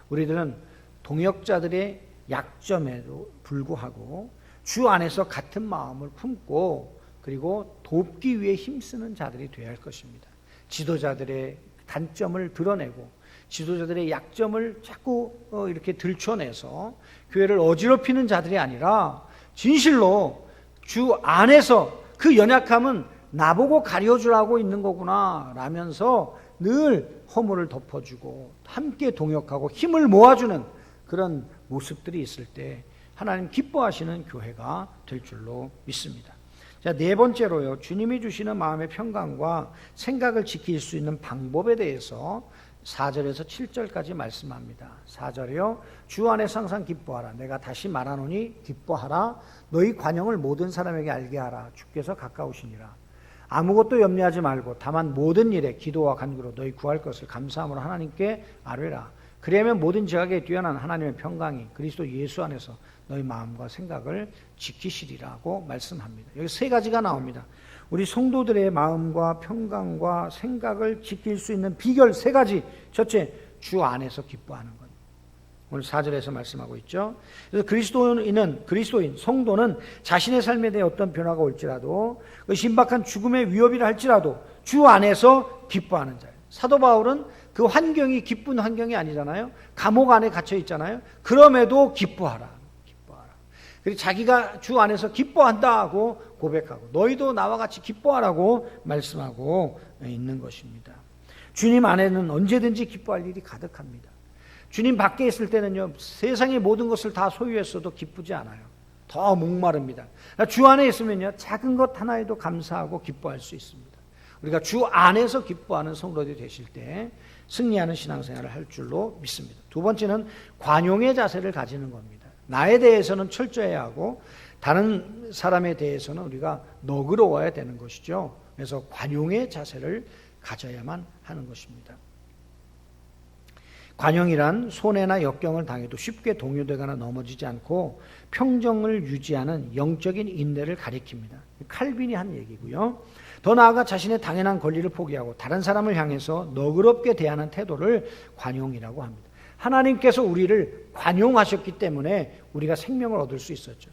우리들은 동역자들의 약점에도 불구하고 주 안에서 같은 마음을 품고 그리고 돕기 위해 힘쓰는 자들이 되어야 할 것입니다. 지도자들의 단점을 드러내고 지도자들의 약점을 자꾸 이렇게 들춰내서 교회를 어지럽히는 자들이 아니라 진실로 주 안에서 그 연약함은 나보고 가려주라고 있는 거구나 라면서 늘 허물을 덮어주고 함께 동역하고 힘을 모아주는 그런 모습들이 있을 때 하나님 기뻐하시는 교회가 될 줄로 믿습니다. 자, 네 번째로요, 주님이 주시는 마음의 평강과 생각을 지킬 수 있는 방법에 대해서 4절에서 7절까지 말씀합니다. 4절이요, 주 안에서 항상 기뻐하라. 내가 다시 말하노니 기뻐하라. 너희 관용을 모든 사람에게 알게 하라. 주께서 가까우시니라. 아무것도 염려하지 말고 다만 모든 일에 기도와 간구로 너희 구할 것을 감사함으로 하나님께 아뢰라. 그리하면 모든 지각에 뛰어난 하나님의 평강이 그리스도 예수 안에서 너희 마음과 생각을 지키시리라고 말씀합니다. 여기 세 가지가 나옵니다. 우리 성도들의 마음과 평강과 생각을 지킬 수 있는 비결 세 가지. 첫째, 주 안에서 기뻐하는 것. 오늘 4절에서 말씀하고 있죠. 그래서 그리스도인, 성도는 자신의 삶에 대해 어떤 변화가 올지라도 그 신박한 죽음의 위협이라 할지라도 주 안에서 기뻐하는 자예요. 사도 바울은 그 환경이 기쁜 환경이 아니잖아요. 감옥 안에 갇혀 있잖아요. 그럼에도 기뻐하라. 그리고 자기가 주 안에서 기뻐한다 하고 고백하고 너희도 나와 같이 기뻐하라고 말씀하고 있는 것입니다. 주님 안에는 언제든지 기뻐할 일이 가득합니다. 주님 밖에 있을 때는요, 세상의 모든 것을 다 소유했어도 기쁘지 않아요. 더 목마릅니다. 주 안에 있으면요, 작은 것 하나에도 감사하고 기뻐할 수 있습니다. 우리가 주 안에서 기뻐하는 성도들이 되실 때 승리하는 신앙생활을 할 줄로 믿습니다. 두 번째는 관용의 자세를 가지는 겁니다. 나에 대해서는 철저해야 하고 다른 사람에 대해서는 우리가 너그러워야 되는 것이죠. 그래서 관용의 자세를 가져야만 하는 것입니다. 관용이란 손해나 역경을 당해도 쉽게 동요되거나 넘어지지 않고 평정을 유지하는 영적인 인내를 가리킵니다. 칼빈이 한 얘기고요. 더 나아가 자신의 당연한 권리를 포기하고 다른 사람을 향해서 너그럽게 대하는 태도를 관용이라고 합니다. 하나님께서 우리를 관용하셨기 때문에 우리가 생명을 얻을 수 있었죠.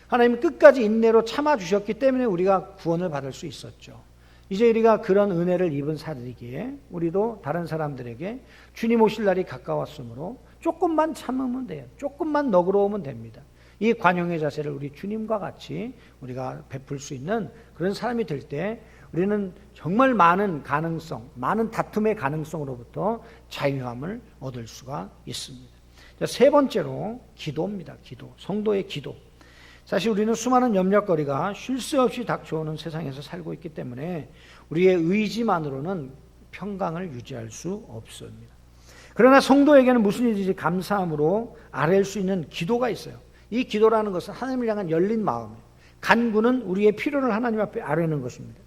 하나님은 끝까지 인내로 참아주셨기 때문에 우리가 구원을 받을 수 있었죠. 이제 우리가 그런 은혜를 입은 사람이기에 우리도 다른 사람들에게 주님 오실 날이 가까웠으므로 조금만 참으면 돼요. 조금만 너그러우면 됩니다. 이 관용의 자세를 우리 주님과 같이 우리가 베풀 수 있는 그런 사람이 될 때 우리는 정말 많은 가능성, 많은 다툼의 가능성으로부터 자유함을 얻을 수가 있습니다. 자, 세 번째로 기도입니다. 기도. 성도의 기도. 사실 우리는 수많은 염려거리가 쉴 새 없이 닥쳐오는 세상에서 살고 있기 때문에 우리의 의지만으로는 평강을 유지할 수 없습니다. 그러나 성도에게는 무슨 일인지 감사함으로 아뢰일 수 있는 기도가 있어요. 이 기도라는 것은 하나님을 향한 열린 마음이에요. 간구는 우리의 필요를 하나님 앞에 아뢰는 것입니다.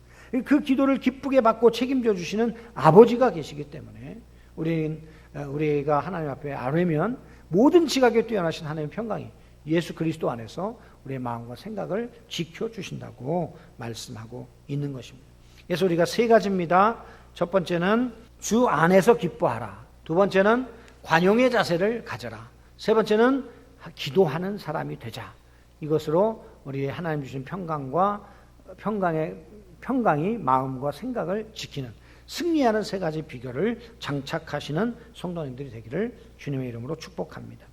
그 기도를 기쁘게 받고 책임져 주시는 아버지가 계시기 때문에 우리가 하나님 앞에 아뢰면 모든 지각에 뛰어나신 하나님의 평강이 예수 그리스도 안에서 우리의 마음과 생각을 지켜주신다고 말씀하고 있는 것입니다. 그래서 우리가 세 가지입니다. 첫 번째는 주 안에서 기뻐하라. 두 번째는 관용의 자세를 가져라. 세 번째는 기도하는 사람이 되자. 이것으로 우리 하나님 주신 평강이 마음과 생각을 지키는 승리하는 세 가지 비결을 장착하시는 성도님들이 되기를 주님의 이름으로 축복합니다.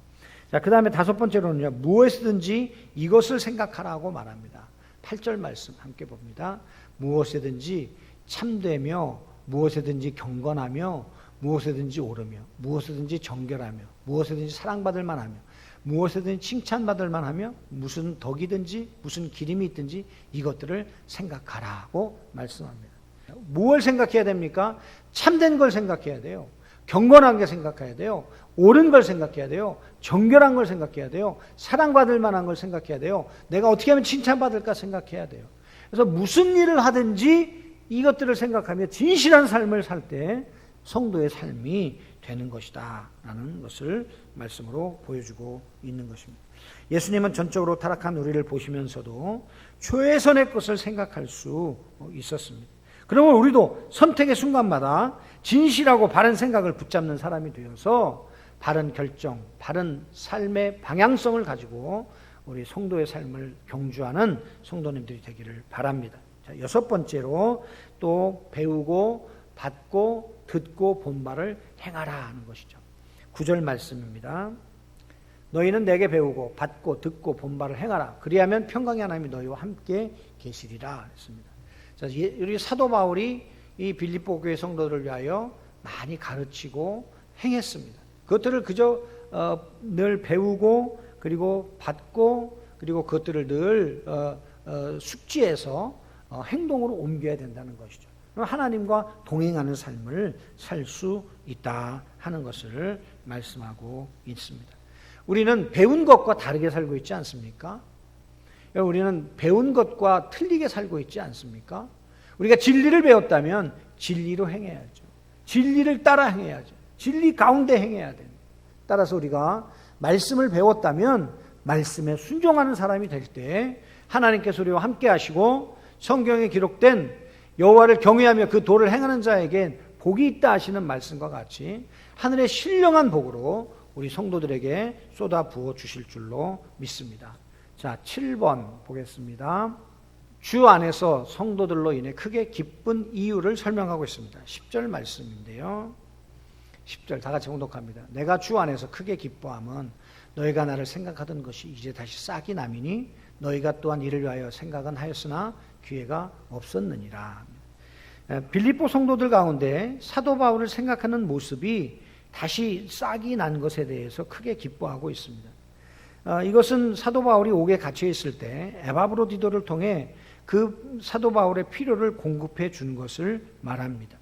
자, 그 다음에 다섯 번째로는요, 무엇이든지 이것을 생각하라고 말합니다. 8절 말씀 함께 봅니다. 무엇이든지 참되며 무엇이든지 경건하며 무엇이든지 옳으며 무엇이든지 정결하며 무엇이든지 사랑받을 만하며 무엇이든지 칭찬받을 만하며 무슨 덕이든지 무슨 기림이 있든지 이것들을 생각하라고 말씀합니다. 무엇을 생각해야 됩니까? 참된 걸 생각해야 돼요. 경건하게 생각해야 돼요. 옳은 걸 생각해야 돼요. 정결한 걸 생각해야 돼요. 사랑받을 만한 걸 생각해야 돼요. 내가 어떻게 하면 칭찬받을까 생각해야 돼요. 그래서 무슨 일을 하든지 이것들을 생각하며 진실한 삶을 살 때 성도의 삶이 되는 것이다 라는 것을 말씀으로 보여주고 있는 것입니다. 예수님은 전적으로 타락한 우리를 보시면서도 최선의 것을 생각할 수 있었습니다. 그러면 우리도 선택의 순간마다 진실하고 바른 생각을 붙잡는 사람이 되어서 바른 결정, 바른 삶의 방향성을 가지고 우리 성도의 삶을 경주하는 성도님들이 되기를 바랍니다. 자, 여섯 번째로 또 배우고 받고 듣고 본 바를 행하라 하는 것이죠. 9절 말씀입니다. 너희는 내게 배우고 받고 듣고 본 바를 행하라. 그리하면 평강의 하나님이 너희와 함께 계시리라 했습니다. 자, 우리 사도 바울이 이 빌립보 교회 성도들을 위하여 많이 가르치고 행했습니다. 그것들을 그저 늘 배우고 그리고 받고 그리고 그것들을 늘 숙지해서 행동으로 옮겨야 된다는 것이죠. 하나님과 동행하는 삶을 살 수 있다 하는 것을 말씀하고 있습니다. 우리는 배운 것과 다르게 살고 있지 않습니까? 우리는 배운 것과 틀리게 살고 있지 않습니까? 우리가 진리를 배웠다면 진리로 행해야죠. 진리를 따라 행해야죠. 진리 가운데 행해야 됩니다. 따라서 우리가 말씀을 배웠다면 말씀에 순종하는 사람이 될 때 하나님께서 우리와 함께 하시고 성경에 기록된 여호와를 경외하며 그 도를 행하는 자에게 복이 있다 하시는 말씀과 같이 하늘의 신령한 복으로 우리 성도들에게 쏟아 부어 주실 줄로 믿습니다. 자, 7번 보겠습니다. 주 안에서 성도들로 인해 크게 기쁜 이유를 설명하고 있습니다. 10절 말씀인데요. 10절 다 같이 봉독합니다. 내가 주 안에서 크게 기뻐함은 너희가 나를 생각하던 것이 이제 다시 싹이 남이니 너희가 또한 이를 위하여 생각은 하였으나 기회가 없었느니라. 빌립보 성도들 가운데 사도 바울을 생각하는 모습이 다시 싹이 난 것에 대해서 크게 기뻐하고 있습니다. 이것은 사도 바울이 옥에 갇혀 있을 때 에바브로디도를 통해 그 사도 바울의 필요를 공급해 준 것을 말합니다.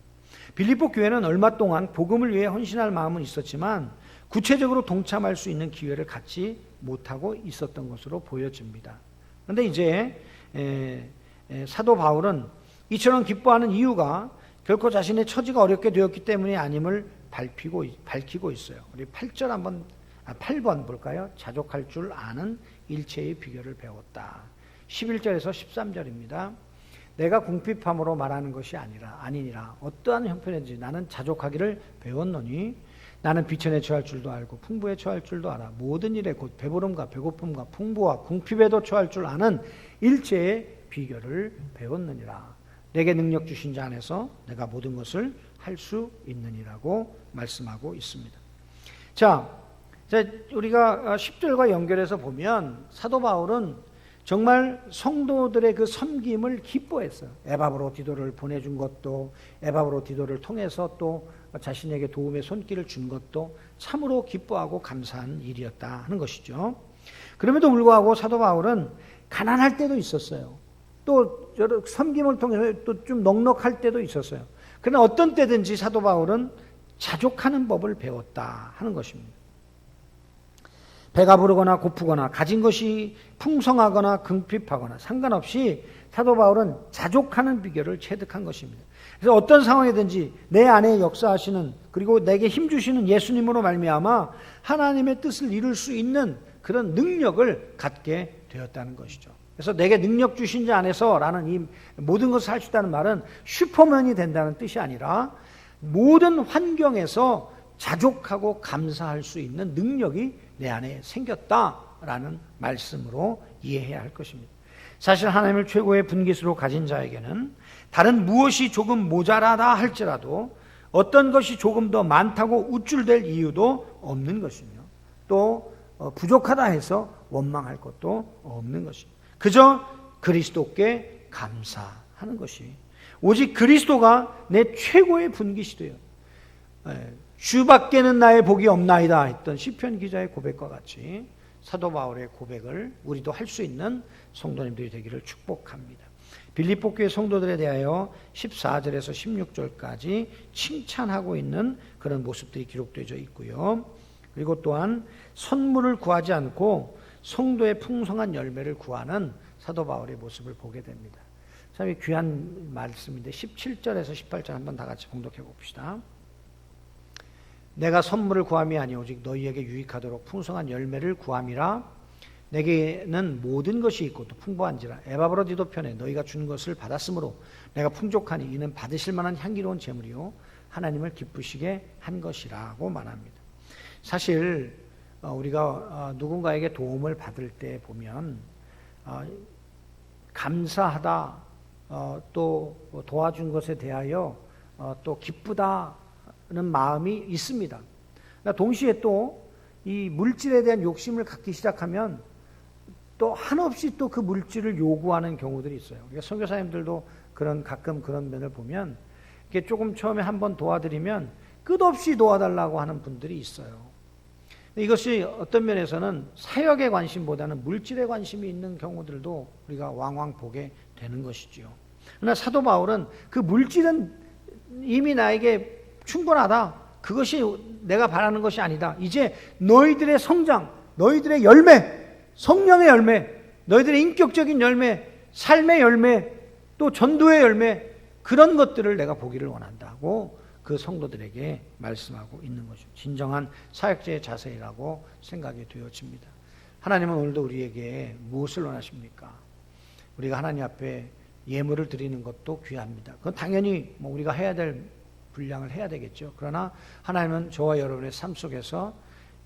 빌립보 교회는 얼마 동안 복음을 위해 헌신할 마음은 있었지만 구체적으로 동참할 수 있는 기회를 갖지 못하고 있었던 것으로 보여집니다. 그런데 이제 사도 바울은 이처럼 기뻐하는 이유가 결코 자신의 처지가 어렵게 되었기 때문이 아님을 밝히고 있어요. 우리 8번 볼까요? 자족할 줄 아는 일체의 비결을 배웠다. 11절에서 13절입니다. 내가 궁핍함으로 말하는 것이 아니니라. 어떠한 형편인지 나는 자족하기를 배웠노니 나는 비천에 처할 줄도 알고 풍부에 처할 줄도 알아. 모든 일에 곧 배부름과 배고픔과 풍부와 궁핍에도 처할 줄 아는 일체의 비결을 배웠느니라. 내게 능력 주신 자 안에서 내가 모든 것을 할 수 있느니라고 말씀하고 있습니다. 자, 우리가 10절과 연결해서 보면 사도 바울은 정말 성도들의 그 섬김을 기뻐했어요. 에바브로디도를 보내준 것도, 에바브로디도를 통해서 또 자신에게 도움의 손길을 준 것도 참으로 기뻐하고 감사한 일이었다 하는 것이죠. 그럼에도 불구하고 사도 바울은 가난할 때도 있었어요. 또 섬김을 통해서 또 좀 넉넉할 때도 있었어요. 그러나 어떤 때든지 사도 바울은 자족하는 법을 배웠다 하는 것입니다. 배가 부르거나 고프거나 가진 것이 풍성하거나 궁핍하거나 상관없이 사도 바울은 자족하는 비결을 체득한 것입니다. 그래서 어떤 상황이든지 내 안에 역사하시는 그리고 내게 힘주시는 예수님으로 말미암아 하나님의 뜻을 이룰 수 있는 그런 능력을 갖게 되었다는 것이죠. 그래서 내게 능력 주신 자 안에서라는 이 모든 것을 할 수 있다는 말은 슈퍼맨이 된다는 뜻이 아니라 모든 환경에서 자족하고 감사할 수 있는 능력이 내 안에 생겼다라는 말씀으로 이해해야 할 것입니다. 사실 하나님을 최고의 분깃으로 가진 자에게는 다른 무엇이 조금 모자라다 할지라도 어떤 것이 조금 더 많다고 우쭐댈 이유도 없는 것이며 또 부족하다 해서 원망할 것도 없는 것입니다. 그저 그리스도께 감사하는 것이 오직 그리스도가 내 최고의 분깃이 돼요. 주밖에는 나의 복이 없나이다 했던 시편 기자의 고백과 같이 사도 바울의 고백을 우리도 할 수 있는 성도님들이 되기를 축복합니다. 빌립보 교회 성도들에 대하여 14절에서 16절까지 칭찬하고 있는 그런 모습들이 기록되어 있고요. 그리고 또한 선물을 구하지 않고 성도의 풍성한 열매를 구하는 사도 바울의 모습을 보게 됩니다. 참 귀한 말씀인데 17절에서 18절 한번 다 같이 봉독해 봅시다. 내가 선물을 구함이 아니 오직 너희에게 유익하도록 풍성한 열매를 구함이라. 내게는 모든 것이 있고 또 풍부한지라. 에바브로디도 편에 너희가 준 것을 받았으므로 내가 풍족하니 이는 받으실 만한 향기로운 제물이요 하나님을 기쁘시게 한 것이라고 말합니다. 사실 우리가 누군가에게 도움을 받을 때 보면 감사하다, 또 도와준 것에 대하여 또 기쁘다는 마음이 있습니다. 동시에 또 이 물질에 대한 욕심을 갖기 시작하면 또 한없이 또 그 물질을 요구하는 경우들이 있어요. 그러니까 선교사님들도 가끔 그런 면을 보면 이게 조금 처음에 한번 도와드리면 끝없이 도와달라고 하는 분들이 있어요. 이것이 어떤 면에서는 사역의 관심보다는 물질에 관심이 있는 경우들도 우리가 왕왕 보게 되는 것이지요. 그러나 사도 바울은 그 물질은 이미 나에게 충분하다. 그것이 내가 바라는 것이 아니다. 이제 너희들의 성장, 너희들의 열매, 성령의 열매, 너희들의 인격적인 열매, 삶의 열매, 또 전도의 열매, 그런 것들을 내가 보기를 원한다고 그 성도들에게 말씀하고 있는 것이죠. 진정한 사역자의 자세라고 생각이 되어집니다. 하나님은 오늘도 우리에게 무엇을 원하십니까? 우리가 하나님 앞에 예물을 드리는 것도 귀합니다. 그건 당연히 우리가 해야 될 분량을 해야 되겠죠. 그러나 하나님은 저와 여러분의 삶 속에서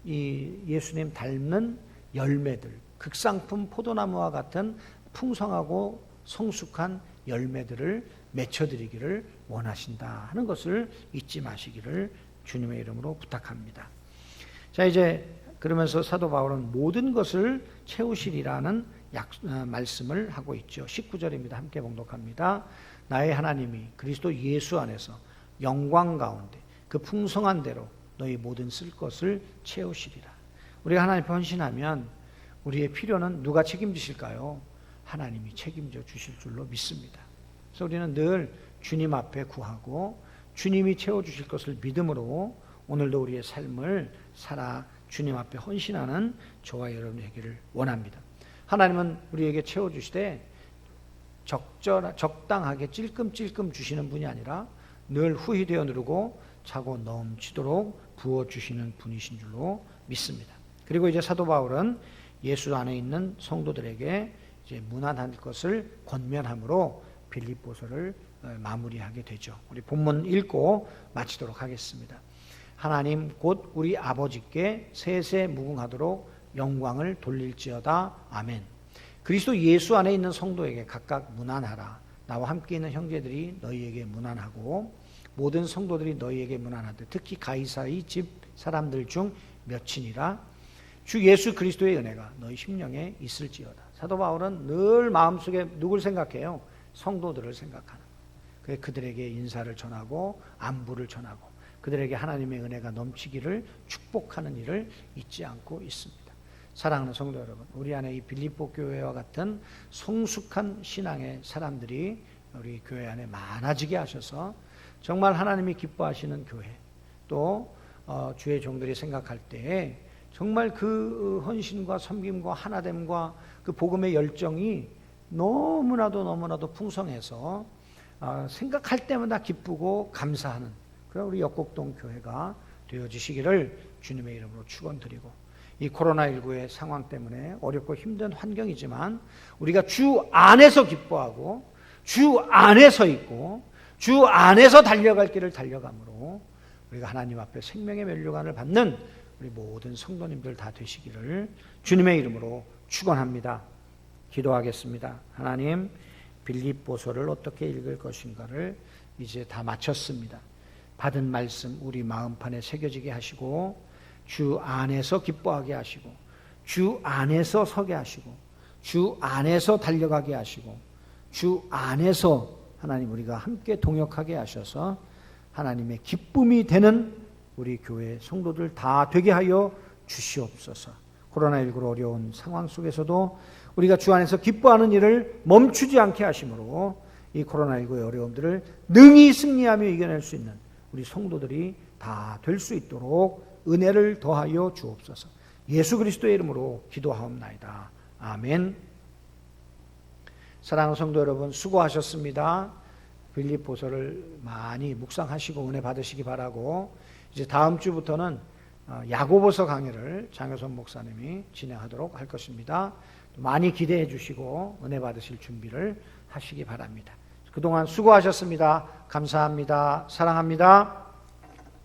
이 예수님 닮는 열매들, 극상품 포도나무와 같은 풍성하고 성숙한 열매들을 맺혀드리기를 원하신다 하는 것을 잊지 마시기를 주님의 이름으로 부탁합니다. 자, 이제 그러면서 사도 바울은 모든 것을 채우시리라는 말씀을 하고 있죠. 19절입니다. 함께 봉독합니다. 나의 하나님이 그리스도 예수 안에서 영광 가운데 그 풍성한 대로 너희 모든 쓸 것을 채우시리라. 우리가 하나님 앞에 헌신하면 우리의 필요는 누가 책임지실까요? 하나님이 책임져 주실 줄로 믿습니다. 그래서 우리는 늘 주님 앞에 구하고 주님이 채워주실 것을 믿음으로 오늘도 우리의 삶을 살아 주님 앞에 헌신하는 저와 여러분이 되기를 원합니다. 하나님은 우리에게 채워주시되 적당하게 찔끔찔끔 주시는 분이 아니라 늘 후히되어 누르고 차고 넘치도록 부어주시는 분이신 줄로 믿습니다. 그리고 이제 사도 바울은 예수 안에 있는 성도들에게 이제 무난할 것을 권면함으로 빌립보서를 마무리하게 되죠. 우리 본문 읽고 마치도록 하겠습니다. 하나님 곧 우리 아버지께 세세 무궁하도록 영광을 돌릴지어다. 아멘. 그리스도 예수 안에 있는 성도에게 각각 무난하라. 나와 함께 있는 형제들이 너희에게 무난하고 모든 성도들이 너희에게 무난하되 특히 가이사의 집 사람들 중 몇이니라. 주 예수 그리스도의 은혜가 너희 심령에 있을지어다. 사도 바울은 늘 마음속에 누굴 생각해요? 성도들을 생각하는 거예요. 그들에게 인사를 전하고 안부를 전하고 그들에게 하나님의 은혜가 넘치기를 축복하는 일을 잊지 않고 있습니다. 사랑하는 성도 여러분, 우리 안에 이 빌립보 교회와 같은 성숙한 신앙의 사람들이 우리 교회 안에 많아지게 하셔서 정말 하나님이 기뻐하시는 교회, 또 주의 종들이 생각할 때에 정말 그 헌신과 섬김과 하나됨과 그 복음의 열정이 너무나도 풍성해서 생각할 때마다 기쁘고 감사하는 그런 우리 역곡동 교회가 되어주시기를 주님의 이름으로 축원드리고, 이 코로나19의 상황 때문에 어렵고 힘든 환경이지만 우리가 주 안에서 기뻐하고 주 안에 서 있고 주 안에서 달려갈 길을 달려가므로 우리가 하나님 앞에 생명의 면류관을 받는 우리 모든 성도님들 다 되시기를 주님의 이름으로 축원합니다. 기도하겠습니다. 하나님, 빌립보서를 어떻게 읽을 것인가를 이제 다 마쳤습니다. 받은 말씀 우리 마음판에 새겨지게 하시고 주 안에서 기뻐하게 하시고 주 안에서 서게 하시고 주 안에서 달려가게 하시고 주 안에서 하나님 우리가 함께 동역하게 하셔서 하나님의 기쁨이 되는 우리 교회 성도들 다 되게 하여 주시옵소서. 코로나19로 어려운 상황 속에서도 우리가 주 안에서 기뻐하는 일을 멈추지 않게 하심으로 이 코로나19의 어려움들을 능히 승리하며 이겨낼 수 있는 우리 성도들이 다 될 수 있도록 은혜를 더하여 주옵소서. 예수 그리스도의 이름으로 기도하옵나이다. 아멘. 사랑하는 성도 여러분, 수고하셨습니다. 빌립보서를 많이 묵상하시고 은혜 받으시기 바라고, 이제 다음 주부터는 야고보서 강의를 장효선 목사님이 진행하도록 할 것입니다. 많이 기대해 주시고 은혜 받으실 준비를 하시기 바랍니다. 그동안 수고하셨습니다. 감사합니다. 사랑합니다.